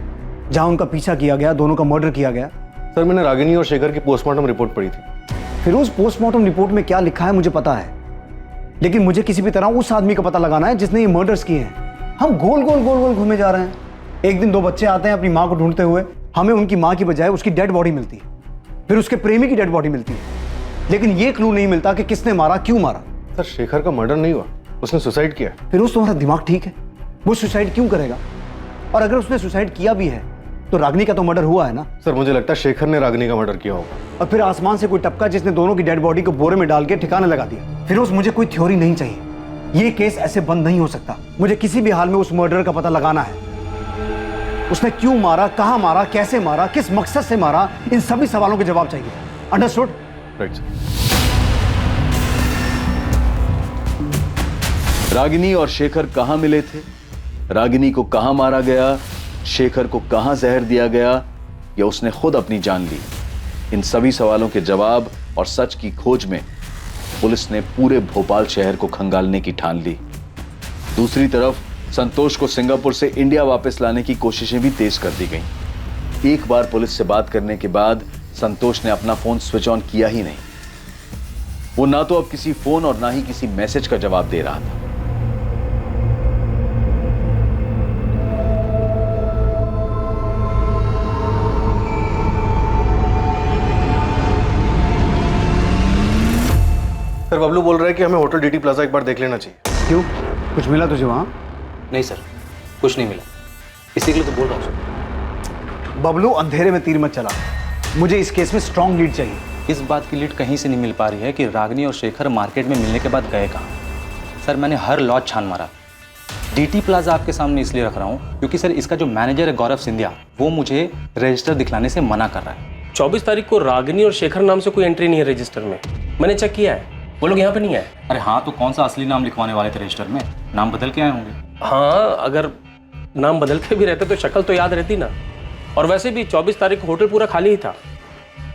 [SPEAKER 7] जहां उनका पीछा किया गया, दोनों का मर्डर किया गया।
[SPEAKER 12] सर मैंने रागिनी और शेखर की पोस्टमार्टम रिपोर्ट पढ़ी थी।
[SPEAKER 7] फिरोज, पोस्टमार्टम रिपोर्ट में क्या लिखा है मुझे पता है, लेकिन मुझे किसी भी तरह उस आदमी का पता लगाना है जिसने ये मर्डर्स किए हैं। हम गोल गोल गोल गोल घूमे जा रहे हैं। एक दिन 2 बच्चे आते हैं अपनी माँ को ढूंढते हुए, हमें उनकी माँ की बजाय उसकी डेड बॉडी मिलती है, फिर उसके प्रेमी की डेड बॉडी मिलती है, लेकिन ये क्लू नहीं मिलता कि किसने मारा, क्यों मारा।
[SPEAKER 12] सर शेखर का मर्डर नहीं हुआ, उसने सुसाइड किया।
[SPEAKER 7] फिरोज, तुम्हारा दिमाग ठीक है? वो सुसाइड क्यों करेगा? और अगर उसने सुसाइड किया भी है तो रागिनी का तो मर्डर हुआ है ना।
[SPEAKER 12] सर मुझे लगता है शेखर ने रागिनी का मर्डर किया होगा।
[SPEAKER 7] और फिर आसमान से कोई टपका जिसने दोनों की डेड बॉडी को बोरे में डाल के ठिकाने लगा दिया। फिरोज, मुझे कोई थ्योरी नहीं चाहिए, ये केस ऐसे बंद नहीं हो सकता। मुझे किसी भी हाल में उस मर्डर का पता लगाना है। उसने क्यों मारा, कहां मारा, कैसे मारा, किस मकसद से मारा, इन सभी सवालों के जवाब चाहिए। अंडरस्टूड?
[SPEAKER 12] Right sir.
[SPEAKER 19] रागिनी और शेखर कहां मिले थे, रागिनी को कहां मारा गया, शेखर को कहां जहर दिया गया, या उसने खुद अपनी जान ली, इन सभी सवालों के जवाब और सच की खोज में पुलिस ने पूरे भोपाल शहर को खंगालने की ठान ली। दूसरी तरफ संतोष को सिंगापुर से इंडिया वापस लाने की कोशिशें भी तेज कर दी गईं। एक बार पुलिस से बात करने के बाद संतोष ने अपना फोन स्विच ऑन किया ही नहीं। वो ना तो अब किसी फोन और ना ही किसी मैसेज का जवाब दे रहा था।
[SPEAKER 12] सर बबलू बोल रहा है कि हमें होटल डीटी प्लाजा एक बार देख लेना चाहिए।
[SPEAKER 7] क्यों, कुछ मिला तुझे वहां?
[SPEAKER 10] नहीं सर, कुछ नहीं मिला, इसी के लिए तो बोल रहा हूँ सर।
[SPEAKER 7] बबलू, अंधेरे में तीर मत चला, मुझे इस केस में स्ट्रॉन्ग लीड चाहिए।
[SPEAKER 10] इस बात की लीड कहीं से नहीं मिल पा रही है कि रागिनी और शेखर मार्केट में मिलने के बाद गए कहाँ। सर मैंने हर लॉज छान मारा। डीटी प्लाजा आपके सामने इसलिए रख रहा हूँ क्योंकि सर इसका जो मैनेजर है गौरव सिंधिया, वो मुझे रजिस्टर दिखलाने से मना कर रहा है।
[SPEAKER 11] 24 तारीख को रागिनी और शेखर नाम से कोई एंट्री नहीं है रजिस्टर में, मैंने चेक किया है, वो लोग यहाँ पे नहीं आए।
[SPEAKER 10] अरे हाँ, तो कौन सा असली नाम लिखवाने वाले थे रजिस्टर में? नाम बदल के आए होंगे।
[SPEAKER 11] हाँ, अगर नाम बदल के भी रहते तो शक्ल तो याद रहती ना। और वैसे भी 24 तारीख को होटल पूरा खाली ही था।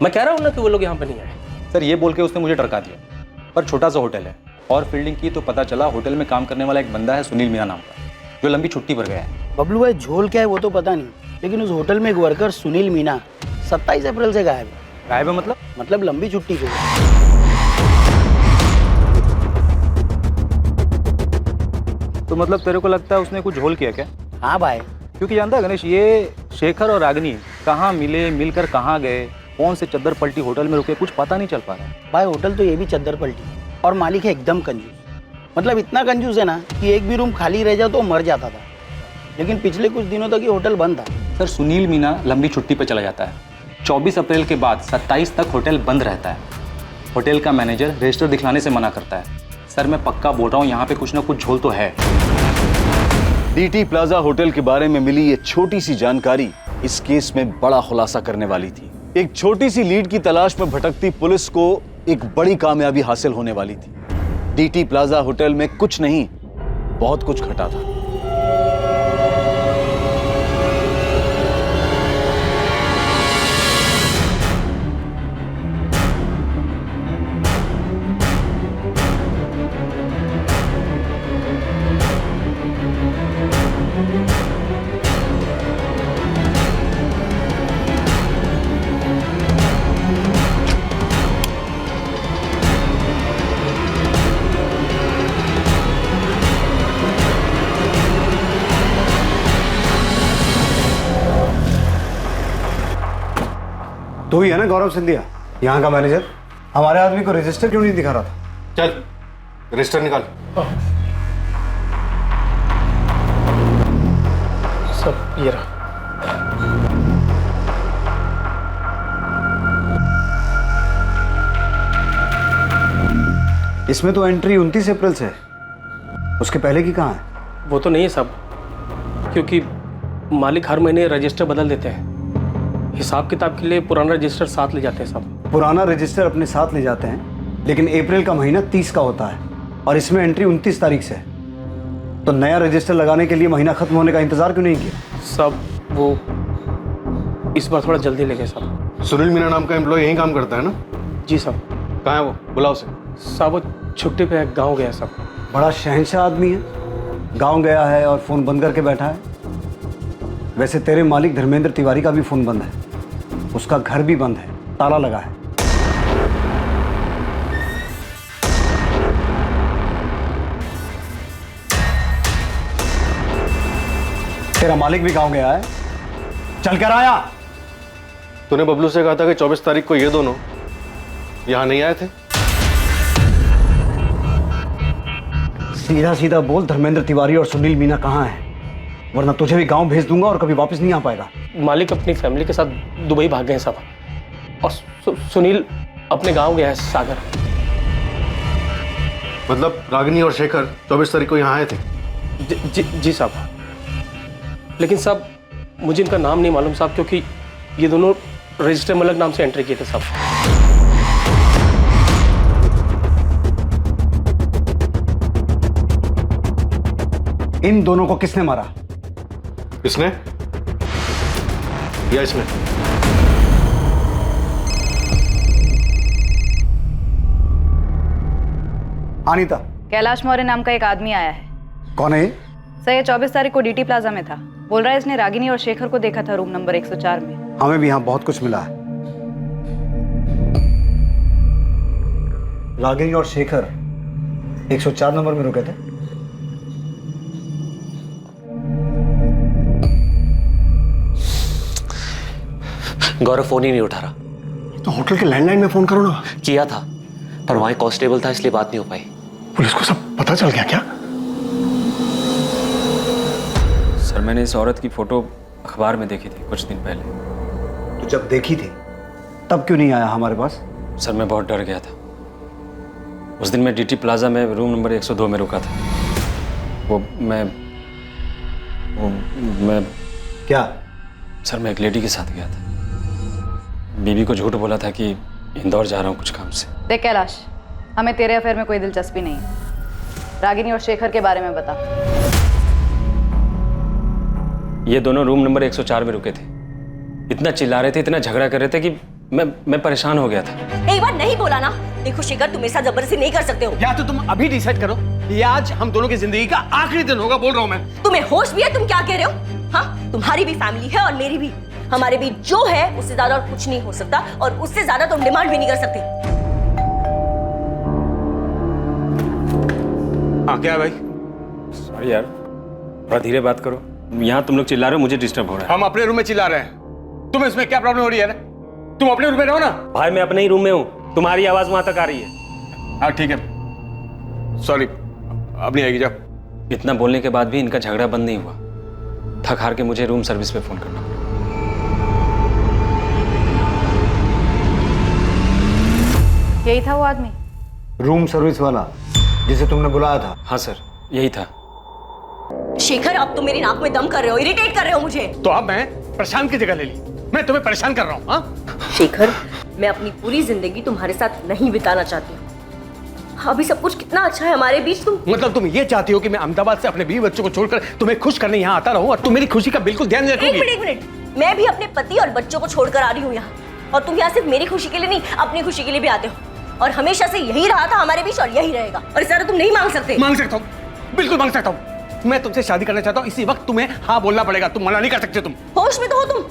[SPEAKER 11] मैं कह रहा हूँ ना कि वो लोग यहाँ पे नहीं आए।
[SPEAKER 10] सर ये बोल के उसने मुझे टरका दिया, पर छोटा सा होटल है और फील्डिंग की तो पता चला होटल में काम करने वाला एक बंदा है सुनील मीना नाम का, जो लंबी छुट्टी पर गया है।
[SPEAKER 9] बबलू भाई, झोल क्या है वो तो पता नहीं, लेकिन उस होटल में एक वर्कर सुनील मीना 27 अप्रैल से गायब है।
[SPEAKER 10] गायब है मतलब
[SPEAKER 9] लंबी छुट्टी पे।
[SPEAKER 10] तो मतलब तेरे को लगता है उसने कुछ झोल किया क्या?
[SPEAKER 9] हाँ भाई,
[SPEAKER 10] क्योंकि जानता है गणेश, ये शेखर और रागिनी कहाँ मिले, मिलकर कहाँ गए, कौन से चद्दर पलटी होटल में रुके, कुछ पता नहीं चल पा रहा है।
[SPEAKER 9] भाई होटल तो ये भी चद्दर पलटी, और मालिक है एकदम कंजूस। मतलब इतना कंजूस है ना कि एक भी रूम खाली रह जाओ तो मर जाता था। लेकिन पिछले कुछ दिनों तक ये होटल बंद था।
[SPEAKER 10] सर सुनील मीना लंबी छुट्टी पर चला जाता है, 24 अप्रैल के बाद 27 तक होटल बंद रहता है। होटल का मैनेजर रजिस्टर दिखलाने से मना करता है। सर मैं पक्का बोल रहा हूँ, यहाँ पे कुछ ना कुछ झोल तो है।
[SPEAKER 19] डीटी प्लाजा होटल के बारे में मिली ये छोटी सी जानकारी इस केस में बड़ा खुलासा करने वाली थी। एक छोटी सी लीड की तलाश में भटकती पुलिस को एक बड़ी कामयाबी हासिल होने वाली थी। डीटी प्लाजा होटल में कुछ नहीं, बहुत कुछ घटा था।
[SPEAKER 7] तो ही है ना गौरव सिंधिया, यहाँ का मैनेजर? हमारे आदमी को रजिस्टर क्यों नहीं दिखा रहा था?
[SPEAKER 12] चल रजिस्टर निकाल।
[SPEAKER 11] सब ये रहा।
[SPEAKER 7] इसमें तो एंट्री 29 अप्रैल से है, उसके पहले की कहाँ है?
[SPEAKER 11] वो तो नहीं है सब, क्योंकि मालिक हर महीने रजिस्टर बदल देते हैं। हिसाब किताब के लिए पुराना रजिस्टर साथ ले जाते हैं सब।
[SPEAKER 7] पुराना रजिस्टर अपने साथ ले जाते हैं, लेकिन अप्रैल का महीना 30 का होता है और इसमें एंट्री 29 तारीख से है। तो नया रजिस्टर लगाने के लिए महीना खत्म होने का इंतजार क्यों नहीं किया?
[SPEAKER 11] सब वो इस बार थोड़ा जल्दी ले गए सब।
[SPEAKER 12] सुनील मीना नाम का एम्प्लॉय यहीं काम करता है ना?
[SPEAKER 11] जी सब।
[SPEAKER 12] कहाँ है वो? बुलाओ उसे।
[SPEAKER 11] सब वो छुट्टी पे गाँव गया सब।
[SPEAKER 7] बड़ा शहंशाह आदमी है, गाँव गया है और फोन बंद करके बैठा है। वैसे तेरे मालिक धर्मेंद्र तिवारी का भी फोन बंद है, उसका घर भी बंद है, ताला लगा है। तेरा मालिक भी गांव गया है, चल कर आया।
[SPEAKER 12] तूने बबलू से कहा था कि 24 तारीख को ये दोनों यहां नहीं आए थे।
[SPEAKER 7] सीधा सीधा बोल, धर्मेंद्र तिवारी और सुनील मीना कहाँ हैं? वरना तुझे भी गांव भेज दूंगा और कभी वापस नहीं आ पाएगा।
[SPEAKER 11] मालिक अपनी फैमिली के साथ दुबई भाग गए हैं साहब, और सुनील अपने गांव गया है सागर।
[SPEAKER 12] मतलब रागिनी और शेखर 24 तारीख को यहाँ आए थे?
[SPEAKER 11] जी साहब, लेकिन साहब मुझे इनका नाम नहीं मालूम साहब, क्योंकि ये दोनों रजिस्टर में अलग नाम से एंट्री किए थे साहब।
[SPEAKER 7] इन दोनों को किसने मारा?
[SPEAKER 12] इसने या इसने?
[SPEAKER 7] अनीता,
[SPEAKER 6] कैलाश मौर्य नाम का एक आदमी आया है।
[SPEAKER 7] कौन है?
[SPEAKER 6] सर ये 24 तारीख को डीटी प्लाजा में था। बोल रहा है इसने रागिनी और शेखर को देखा था रूम नंबर 104 में।
[SPEAKER 7] हमें भी यहाँ बहुत कुछ मिला है। रागिनी और शेखर 104 नंबर में रुके थे।
[SPEAKER 8] गौरव फोन ही नहीं उठा रहा।
[SPEAKER 23] तो होटल के लैंडलाइन में फोन करो ना।
[SPEAKER 8] किया था, पर वहां कांस्टेबल था इसलिए बात नहीं हो पाई।
[SPEAKER 23] पुलिस को सब पता चल गया क्या?
[SPEAKER 18] सर मैंने इस औरत की फोटो अखबार में देखी थी कुछ दिन पहले।
[SPEAKER 7] तो जब देखी थी तब क्यों नहीं आया हमारे पास?
[SPEAKER 18] सर मैं बहुत डर गया था। उस दिन मैं डीटी प्लाजा में रूम नंबर 102 में रुका था। वो मैं
[SPEAKER 7] क्या?
[SPEAKER 18] सर मैं एक लेडी के साथ गया था। बीबी को झूठ बोला था कि इंदौर जा रहा हूँ कुछ काम से।
[SPEAKER 6] देख कैलाश, हमें तेरे अफेयर में कोई दिलचस्पी नहीं है। रागिनी और शेखर के बारे में बता।
[SPEAKER 18] ये दोनों रूम नंबर 104 में रुके थे। इतना चिल्ला रहे थे, इतना झगड़ा कर रहे थे कि मैं परेशान हो गया था।
[SPEAKER 5] एक बार नहीं बोला ना। देखो शेखर, तुम मेरे साथ जबरदस्ती नहीं कर सकते हो।
[SPEAKER 9] या तो तुम अभी डिसाइड करो, ये आज हम दोनों की जिंदगी का आखिरी दिन होगा। बोल रहा हूँ मैं।
[SPEAKER 5] तुम्हें होश भी है? तुम क्या कह रहे हो? हाँ, तुम्हारी भी फैमिली है और मेरी भी। हमारे बीच जो है उससे ज्यादा और कुछ नहीं हो सकता, और उससे ज्यादा तुम डिमांड भी नहीं कर सकते।
[SPEAKER 9] हाँ क्या है भाई?
[SPEAKER 18] सॉरी यार, थोड़ा धीरे बात करो। यहाँ तुम लोग चिल्ला रहे हो, मुझे डिस्टर्ब हो रहा है।
[SPEAKER 9] हम अपने रूम में चिल्ला रहे हैं, तुम्हें इसमें क्या प्रॉब्लम हो रही है? तुम अपने रूम में रहो ना।
[SPEAKER 11] भाई मैं अपने ही रूम में हूँ, तुम्हारी आवाज वहां तक आ रही है।
[SPEAKER 9] हाँ ठीक है, सॉरी, अब नहीं आएगी। जाओ।
[SPEAKER 18] इतना बोलने के बाद भी इनका झगड़ा बंद नहीं हुआ। थक हार के मुझे रूम सर्विस पे फोन करना पड़ा।
[SPEAKER 6] यही था वो आदमी,
[SPEAKER 7] रूम सर्विस वाला जिसे तुमने बुलाया था?
[SPEAKER 18] हाँ सर, यही था।
[SPEAKER 5] शेखर, अब तुम मेरी नाक में दम कर रहे हो, इरिटेट कर रहे हो मुझे।
[SPEAKER 9] तो अब मैं प्रशांत की जगह ले ली। मैं तुम्हें परेशान कर रहा हूँ? हाँ
[SPEAKER 5] शेखर, मैं अपनी पूरी जिंदगी तुम्हारे साथ नहीं बिताना चाहती हूँ। अभी सब कुछ कितना अच्छा है हमारे बीच। तुम
[SPEAKER 9] मतलब तुम ये चाहती हो कि मैं अहमदाबाद से अपने 20 बच्चों को छोड़कर तुम्हें खुश करने यहाँ आता रहूं, और तुम मेरी खुशी का बिल्कुल ध्यान नहीं रखोगी?
[SPEAKER 5] एक मिनट, मैं भी अपने पति और बच्चों को छोड़कर आ रही हूँ यहाँ, और तुम यहाँ सिर्फ मेरी खुशी के लिए नहीं, अपनी खुशी के लिए भी आते हो। और हमेशा से यही रहा था हमारे बीच, और यही रहेगा। और इस तुम नहीं मांग सकते।
[SPEAKER 9] मांग सकता हूँ, बिल्कुल मांग सकता हूँ। मैं तुमसे शादी करना चाहता हूँ, इसी वक्त तुम्हें हाँ बोलना पड़ेगा। तुम मना नहीं कर सकते। तुम
[SPEAKER 5] होश में तो हो तुम?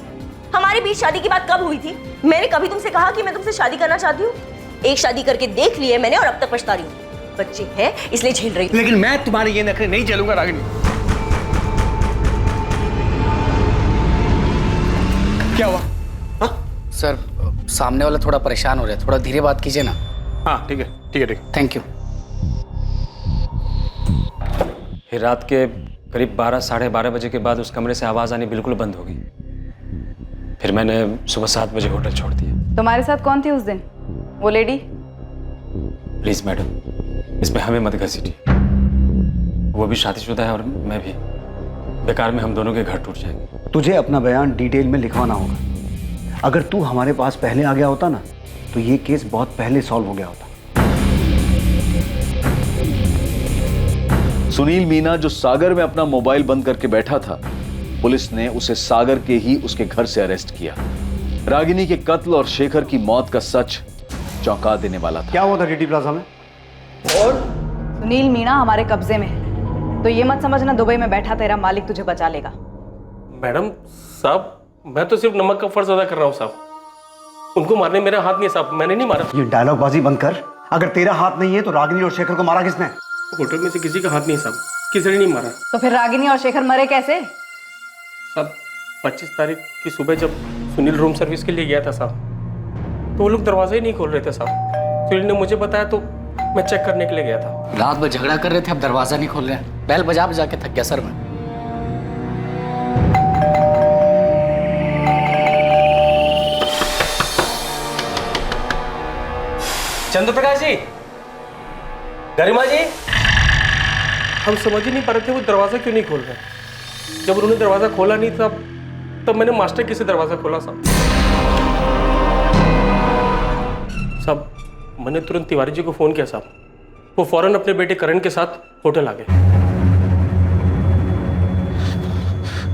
[SPEAKER 5] हमारे बीच शादी की बात कब हुई थी? मैंने कभी तुमसे कहा कि मैं तुमसे शादी करना चाहती हूँ? एक शादी करके देख ली है मैंने, और अब तक पछता रही हूँ। बच्चे हैं इसलिए झेल रही हूँ।
[SPEAKER 9] लेकिन मैं तुम्हारे ये नखरे नहीं झेलूंगा रागिनी। क्या हुआ? हाँ?
[SPEAKER 2] सर सामने वाला थोड़ा परेशान हो रहा है, थोड़ा धीरे बात कीजिए ना।
[SPEAKER 9] हाँ ठीक है, ठीक है, ठीक है।
[SPEAKER 2] Thank you.
[SPEAKER 18] फिर रात के करीब 12 साढ़े 12 बजे के बाद उस कमरे से आवाज आनी बिल्कुल बंद हो गई। फिर मैंने सुबह 7 बजे होटल छोड़ दिया।
[SPEAKER 6] तुम्हारे साथ कौन थी उस दिन? वो लेडी?
[SPEAKER 18] प्लीज मैडम, इसमें हमें मत घसीटिए। वो भी शादीशुदा है और मैं भी। बेकार में हम दोनों के घर टूट जाएंगे।
[SPEAKER 7] तुझे अपना बयान डिटेल में लिखवाना होगा। अगर तू हमारे पास पहले आ गया होता ना, तो ये केस बहुत पहले सॉल्व हो गया होता।
[SPEAKER 19] सुनील मीना जो सागर में अपना मोबाइल बंद करके बैठा था, पुलिस ने उसे सागर के ही उसके घर से अरेस्ट किया। रागिनी के कत्ल और शेखर की मौत का सच चौंका देने वाला था।
[SPEAKER 7] क्या हुआ था डीटी प्लाजा में?
[SPEAKER 6] और सुनील मीना हमारे कब्जे में है, तो ये मत समझना दुबई में बैठा तेरा मालिक तुझे बचा लेगा।
[SPEAKER 11] मैडम साहब, मैं तो सिर्फ नमक का फर्ज अदा कर रहा हूँ साहब। उनको मारने मेरा हाथ नहीं है साहब, मैंने नहीं मारा।
[SPEAKER 7] ये डायलॉग बाजी बंद कर। अगर तेरा हाथ नहीं है तो रागिनी और शेखर को मारा किसने?
[SPEAKER 11] होटल में से किसी का हाथ नहीं है साहब, किसी ने नहीं मारा।
[SPEAKER 6] तो फिर रागिनी और शेखर मरे कैसे?
[SPEAKER 11] साहब 25 तारीख की सुबह जब सुनील रूम सर्विस के लिए गया था साहब, तो वो लोग दरवाजे ही नहीं खोल रहे थे साहब। सुनील ने मुझे बताया तो मैं चेक करने के लिए गया था।
[SPEAKER 2] रात भर झगड़ा कर रहे थे, अब दरवाजा नहीं खोल रहे हैं। बैल बजा बजा के थक गया सर मैं।
[SPEAKER 11] चंद्रप्रकाश जी, गरिमा जी, हम समझ ही नहीं पा रहे थे वो दरवाजा क्यों नहीं खोल रहे। जब उन्होंने दरवाजा खोला नहीं था तब मैंने मास्टर की से दरवाजा खोला साहब। साहब मैंने तुरंत तिवारी जी को फोन किया साहब, वो फौरन अपने बेटे करण के साथ होटल आ गए।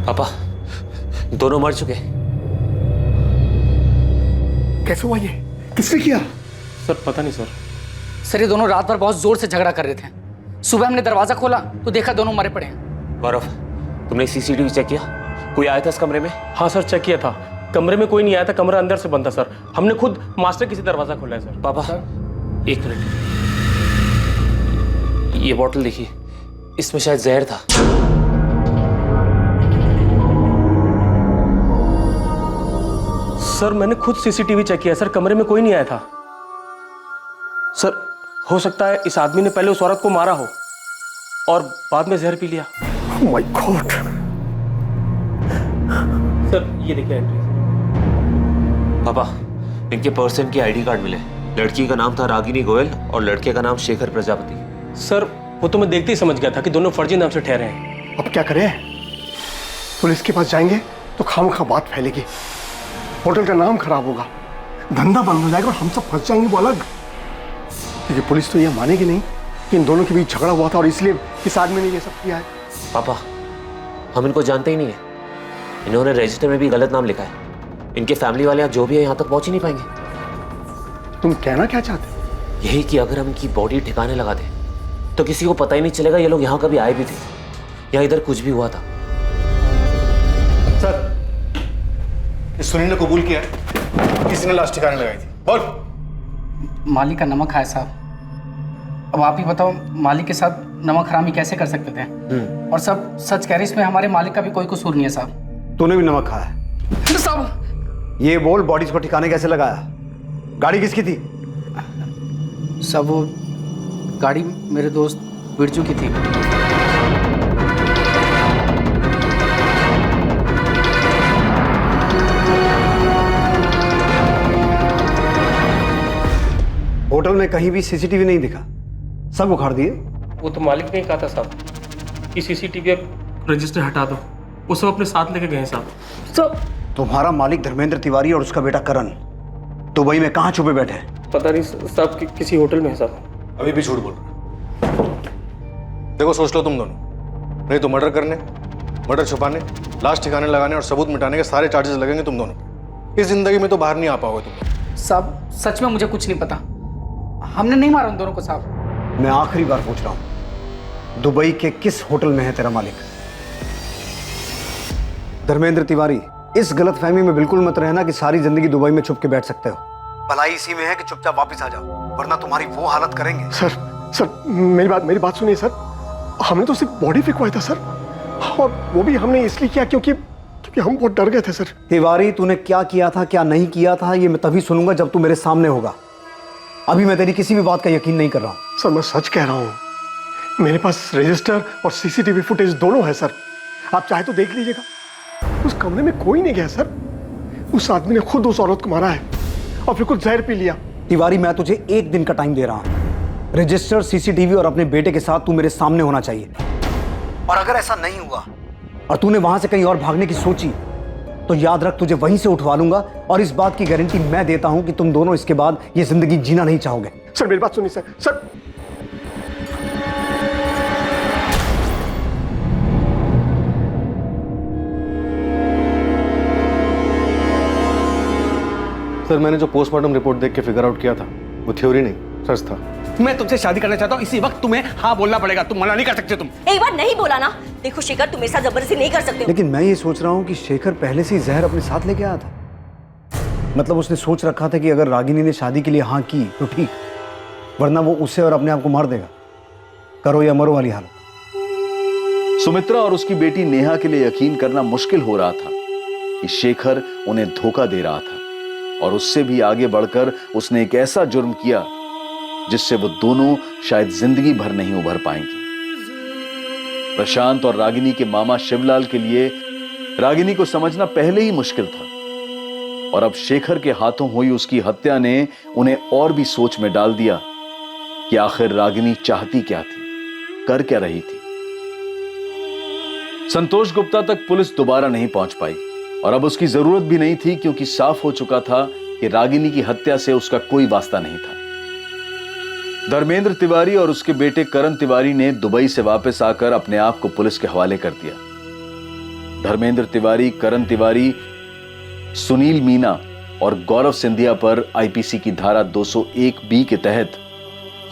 [SPEAKER 8] पापा दोनों मर चुके।
[SPEAKER 23] कैसे हुआ ये? किसने किया?
[SPEAKER 11] सर पता नहीं सर।
[SPEAKER 2] सर ये दोनों रात भर बहुत जोर से झगड़ा कर रहे थे। सुबह हमने दरवाजा खोला तो देखा दोनों मरे पड़े हैं।
[SPEAKER 8] गौरव, तुमने सीसीटीवी चेक किया? कोई आया था इस कमरे में?
[SPEAKER 11] हाँ सर चेक किया था, कमरे में कोई नहीं आया था, कमरा अंदर से बंद था सर। हमने खुद मास्टर की से दरवाजा खोला है सर।
[SPEAKER 8] पापा एक मिनट, ये बोतल देखिए, इसमें शायद जहर था।
[SPEAKER 11] सर मैंने खुद सीसीटीवी चेक किया सर, कमरे में कोई नहीं आया था। सर हो सकता है इस आदमी ने पहले उस औरत को मारा हो और बाद में जहर पी लिया।
[SPEAKER 23] Oh my God!
[SPEAKER 11] सर ये देखिए एंट्री।
[SPEAKER 8] पापा इनके पर्सन की आईडी कार्ड मिले। लड़की का नाम था रागिनी गोयल और लड़के का नाम शेखर प्रजापति।
[SPEAKER 11] सर वो तो मैं देखते ही समझ गया था कि दोनों फर्जी नाम से ठहरे हैं।
[SPEAKER 23] अब क्या करें? पुलिस के पास जाएंगे तो खामखा बात फैलेगी, होटल का नाम खराब होगा, धंधा बंद हो जाएगा और हम सब फंस जाएंगे वो अलग। क्योंकि पुलिस तो ये मानेगी नहीं कि इन दोनों के बीच झगड़ा हुआ था और इसलिए इस आदमी ने ये सब किया है।
[SPEAKER 8] पापा हम इनको जानते ही नहीं है, इन्होंने रजिस्टर में भी गलत नाम लिखा है। इनके फैमिली वाले जो भी है यहाँ तक पहुंच ही नहीं पाएंगे।
[SPEAKER 23] तुम कहना क्या चाहते हो?
[SPEAKER 8] यही कि अगर हम इनकी बॉडी ठिकाने लगा दें तो किसी को पता ही नहीं चलेगा ये लोग यहाँ कभी आए भी थे या इधर कुछ भी हुआ था।
[SPEAKER 12] सर इस सुनील ने कबूल किया है किसी ने लाश ठिकाने लगाई थी। बोल।
[SPEAKER 2] मालिक का नमक खाया साहब। अब आप ही बताओ मालिक के साथ नमक हरामी कैसे कर सकते थे? और सब सच कह रहे, इसमें हमारे मालिक का भी कोई कसूर नहीं है साहब।
[SPEAKER 7] तूने भी नमक खाया है
[SPEAKER 2] साहब?
[SPEAKER 7] ये बोल, बॉडीज को ठिकाने कैसे लगाया? गाड़ी किसकी थी?
[SPEAKER 2] सब वो गाड़ी मेरे दोस्त बिरजू की थी।
[SPEAKER 7] होटल में कहीं भी सीसीटीवी नहीं दिखा, सब उखाड़ दिए।
[SPEAKER 11] वो तो मालिक ने ही कहा था साहब कि सीसीटीवी रजिस्टर हटा दो, वो सब अपने साथ लेके गए साहब।
[SPEAKER 7] तुम्हारा मालिक धर्मेंद्र तिवारी और उसका बेटा करण दुबई में कहाँ छुपे बैठे हैं?
[SPEAKER 11] पता नहीं साहब किसी होटल में है साहब।
[SPEAKER 12] अभी भी झूठ बोल रहे। देखो सोच लो तुम दोनों, नहीं तो मर्डर करने, मर्डर छुपाने, लाश ठिकाने लगाने और सबूत मिटाने के सारे चार्जेस लगेंगे तुम दोनों पे। इस जिंदगी में तो बाहर नहीं आ पाओगे तुम।
[SPEAKER 2] साहब सच में मुझे कुछ नहीं पता, हमने नहीं मारा उन दोनों को साहब।
[SPEAKER 7] मैं आखिरी बार पूछ रहा हूं, दुबई के किस होटल में है तेरा मालिक? धर्मेंद्र तिवारी, इस गलतफहमी में बिल्कुल मत रहना कि सारी जिंदगी दुबई में छुप के बैठ सकते हो। भलाई इसी में है कि चुपचाप वापस आ जाओ, वरना तुम्हारी वो हालत करेंगे।
[SPEAKER 23] सर मेरी बात सुनिए सर, हमने तो सिर्फ बॉडी फेंकवाया था सर, और वो भी हमने इसलिए किया क्योंकि हम बहुत डर गए थे सर।
[SPEAKER 7] तिवारी तूने क्या किया था क्या नहीं किया था ये मैं तभी सुनूंगा जब तू मेरे सामने होगा। अभी मैं तेरी किसी भी बात का यकीन नहीं कर रहा हूं।
[SPEAKER 23] सर मैं सच कह रहा हूं, मेरे पास रजिस्टर और सीसीटीवी फुटेज दोनों है सर, आप चाहे तो देख लीजिएगा। उस कमरे में कोई नहीं गया सर, उस आदमी ने खुद उस औरत को मारा है और फिर कुछ जहर पी लिया।
[SPEAKER 7] तिवारी मैं तुझे 1 दिन का टाइम दे रहा हूं, रजिस्टर, सीसीटीवी और अपने बेटे के साथ तू मेरे सामने होना चाहिए। और अगर ऐसा नहीं हुआ और तूने वहां से कहीं और भागने की सोची तो याद रख तुझे वहीं से उठवा लूंगा, और इस बात की गारंटी मैं देता हूं कि तुम दोनों इसके बाद ये जिंदगी जीना नहीं चाहोगे।
[SPEAKER 23] सर मेरी बात सुनिए सर।
[SPEAKER 12] सर मैंने जो पोस्टमार्टम रिपोर्ट देख के फिगर आउट किया था वो थ्योरी नहीं सच था।
[SPEAKER 9] मैं तुमसे शादी करना चाहता हूँ, इसी वक्त तुम्हें हाँ बोलना पड़ेगा, तुम मना नहीं कर सकते। तुम
[SPEAKER 5] एक बार नहीं बोला ना। देखो शेखर, तुम ऐसा जबरदस्ती नहीं कर सकते हो।
[SPEAKER 7] लेकिन मैं ये सोच रहा हूँ कि शेखर पहले से ही जहर अपने साथ लेके आया था। मतलब उसने सोच रखा था कि अगर रागिनी ने शादी के लिए हाँ की तो ठीक, वरना वो उसे और अपने आप को मार देगा। करो या मरो वाली हालत।
[SPEAKER 19] सुमित्रा और उसकी बेटी नेहा के लिए यकीन करना मुश्किल हो रहा था कि शेखर उन्हें धोखा दे रहा था, और उससे भी आगे बढ़कर उसने एक ऐसा जुर्म किया जिससे वो दोनों शायद जिंदगी भर नहीं उभर पाएंगे। प्रशांत और रागिनी के मामा शिवलाल के लिए रागिनी को समझना पहले ही मुश्किल था, और अब शेखर के हाथों हुई उसकी हत्या ने उन्हें और भी सोच में डाल दिया कि आखिर रागिनी चाहती क्या थी, कर क्या रही थी। संतोष गुप्ता तक पुलिस दोबारा नहीं पहुंच पाई, और अब उसकी जरूरत भी नहीं थी, क्योंकि साफ हो चुका था कि रागिनी की हत्या से उसका कोई वास्ता नहीं था। धर्मेंद्र तिवारी और उसके बेटे करण तिवारी ने दुबई से वापस आकर अपने आप को पुलिस के हवाले कर दिया। धर्मेंद्र तिवारी, करण तिवारी, सुनील मीना और गौरव सिंधिया पर आईपीसी की धारा 201B के तहत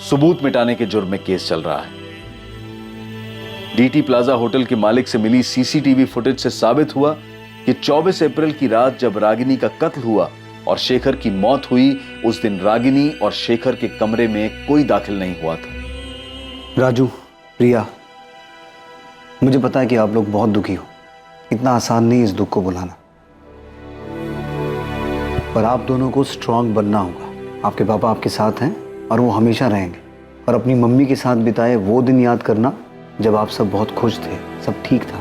[SPEAKER 19] सबूत मिटाने के जुर्म में केस चल रहा है। डीटी प्लाजा होटल के मालिक से मिली सीसीटीवी फुटेज से साबित हुआ कि 24 अप्रैल की रात जब रागिनी का कत्ल हुआ और शेखर की मौत हुई, उस दिन रागिनी और शेखर के कमरे में कोई दाखिल नहीं हुआ था।
[SPEAKER 7] राजू, प्रिया, मुझे पता है कि आप लोग बहुत दुखी हो। इतना आसान नहीं इस दुख को बुलाना, पर आप दोनों को स्ट्रांग बनना होगा। आपके पापा आपके साथ हैं और वो हमेशा रहेंगे। और अपनी मम्मी के साथ बिताए वो दिन याद करना जब आप सब बहुत खुश थे, सब ठीक था।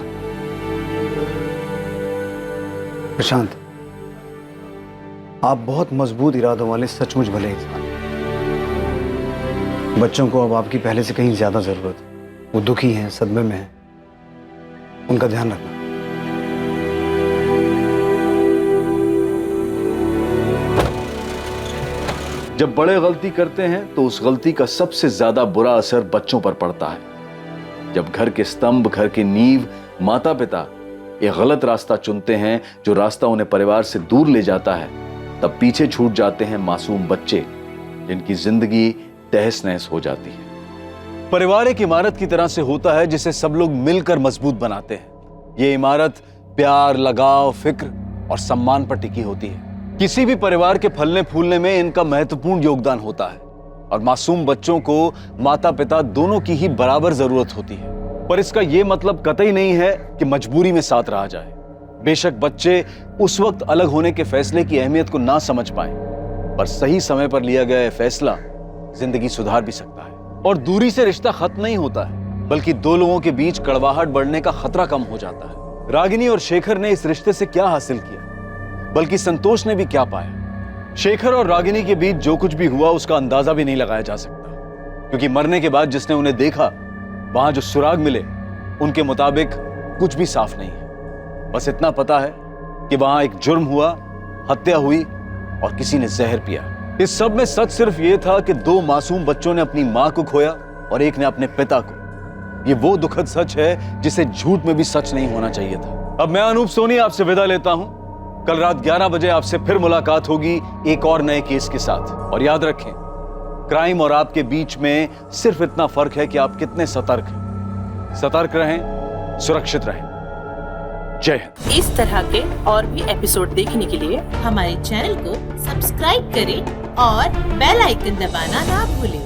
[SPEAKER 7] प्रशांत, आप बहुत मजबूत इरादों वाले सचमुच भले इंसान। बच्चों को अब आपकी पहले से कहीं ज्यादा जरूरत है। वो दुखी हैं, सदमे में हैं, उनका ध्यान रखना।
[SPEAKER 19] जब बड़े गलती करते हैं तो उस गलती का सबसे ज्यादा बुरा असर बच्चों पर पड़ता है। जब घर के स्तंभ, घर के नींव, माता पिता एक गलत रास्ता चुनते हैं, जो रास्ता उन्हें परिवार से दूर ले जाता है, तब पीछे छूट जाते हैं मासूम बच्चे, जिनकी जिंदगी तहस नहस हो जाती है। परिवार एक इमारत की तरह से होता है जिसे सब लोग मिलकर मजबूत बनाते हैं। ये इमारत प्यार, लगाव, फिक्र और सम्मान पर टिकी होती है। किसी भी परिवार के फलने फूलने में इनका महत्वपूर्ण योगदान होता है, और मासूम बच्चों को माता पिता दोनों की ही बराबर जरूरत होती है। पर इसका यह मतलब कतई नहीं है कि मजबूरी में साथ रहा जाए। बेशक बच्चे उस वक्त अलग होने के फैसले की अहमियत को ना समझ पाए, पर सही समय पर लिया गया फैसला जिंदगी सुधार भी सकता है। और दूरी से रिश्ता खत्म नहीं होता है, बल्कि दो लोगों के बीच कड़वाहट बढ़ने का खतरा कम हो जाता है। रागिनी और शेखर ने इस रिश्ते से क्या हासिल किया, बल्कि संतोष ने भी क्या पाया। शेखर और रागिनी के बीच जो कुछ भी हुआ उसका अंदाजा भी नहीं लगाया जा सकता, क्योंकि मरने के बाद जिसने उन्हें देखा, वहां जो सुराग मिले, उनके मुताबिक कुछ भी साफ नहीं है। बस इतना पता है कि वहां एक जुर्म हुआ, हत्या हुई और किसी ने जहर पिया। इस सब में सच सिर्फ यह था कि दो मासूम बच्चों ने अपनी मां को खोया और एक ने अपने पिता को। ये वो दुखद सच है जिसे झूठ में भी सच नहीं होना चाहिए था। अब मैं अनूप सोनी आपसे विदा लेता हूं। कल रात 11 बजे आपसे फिर मुलाकात होगी एक और नए केस के साथ। और याद रखें, क्राइम और आपके बीच में सिर्फ इतना फर्क है कि आप कितने सतर्क हैं। सतर्क रहें, सुरक्षित रहें। जय हिंद।
[SPEAKER 1] इस तरह के और भी एपिसोड देखने के लिए हमारे चैनल को सब्सक्राइब करें और बेल आइकन दबाना ना भूलें।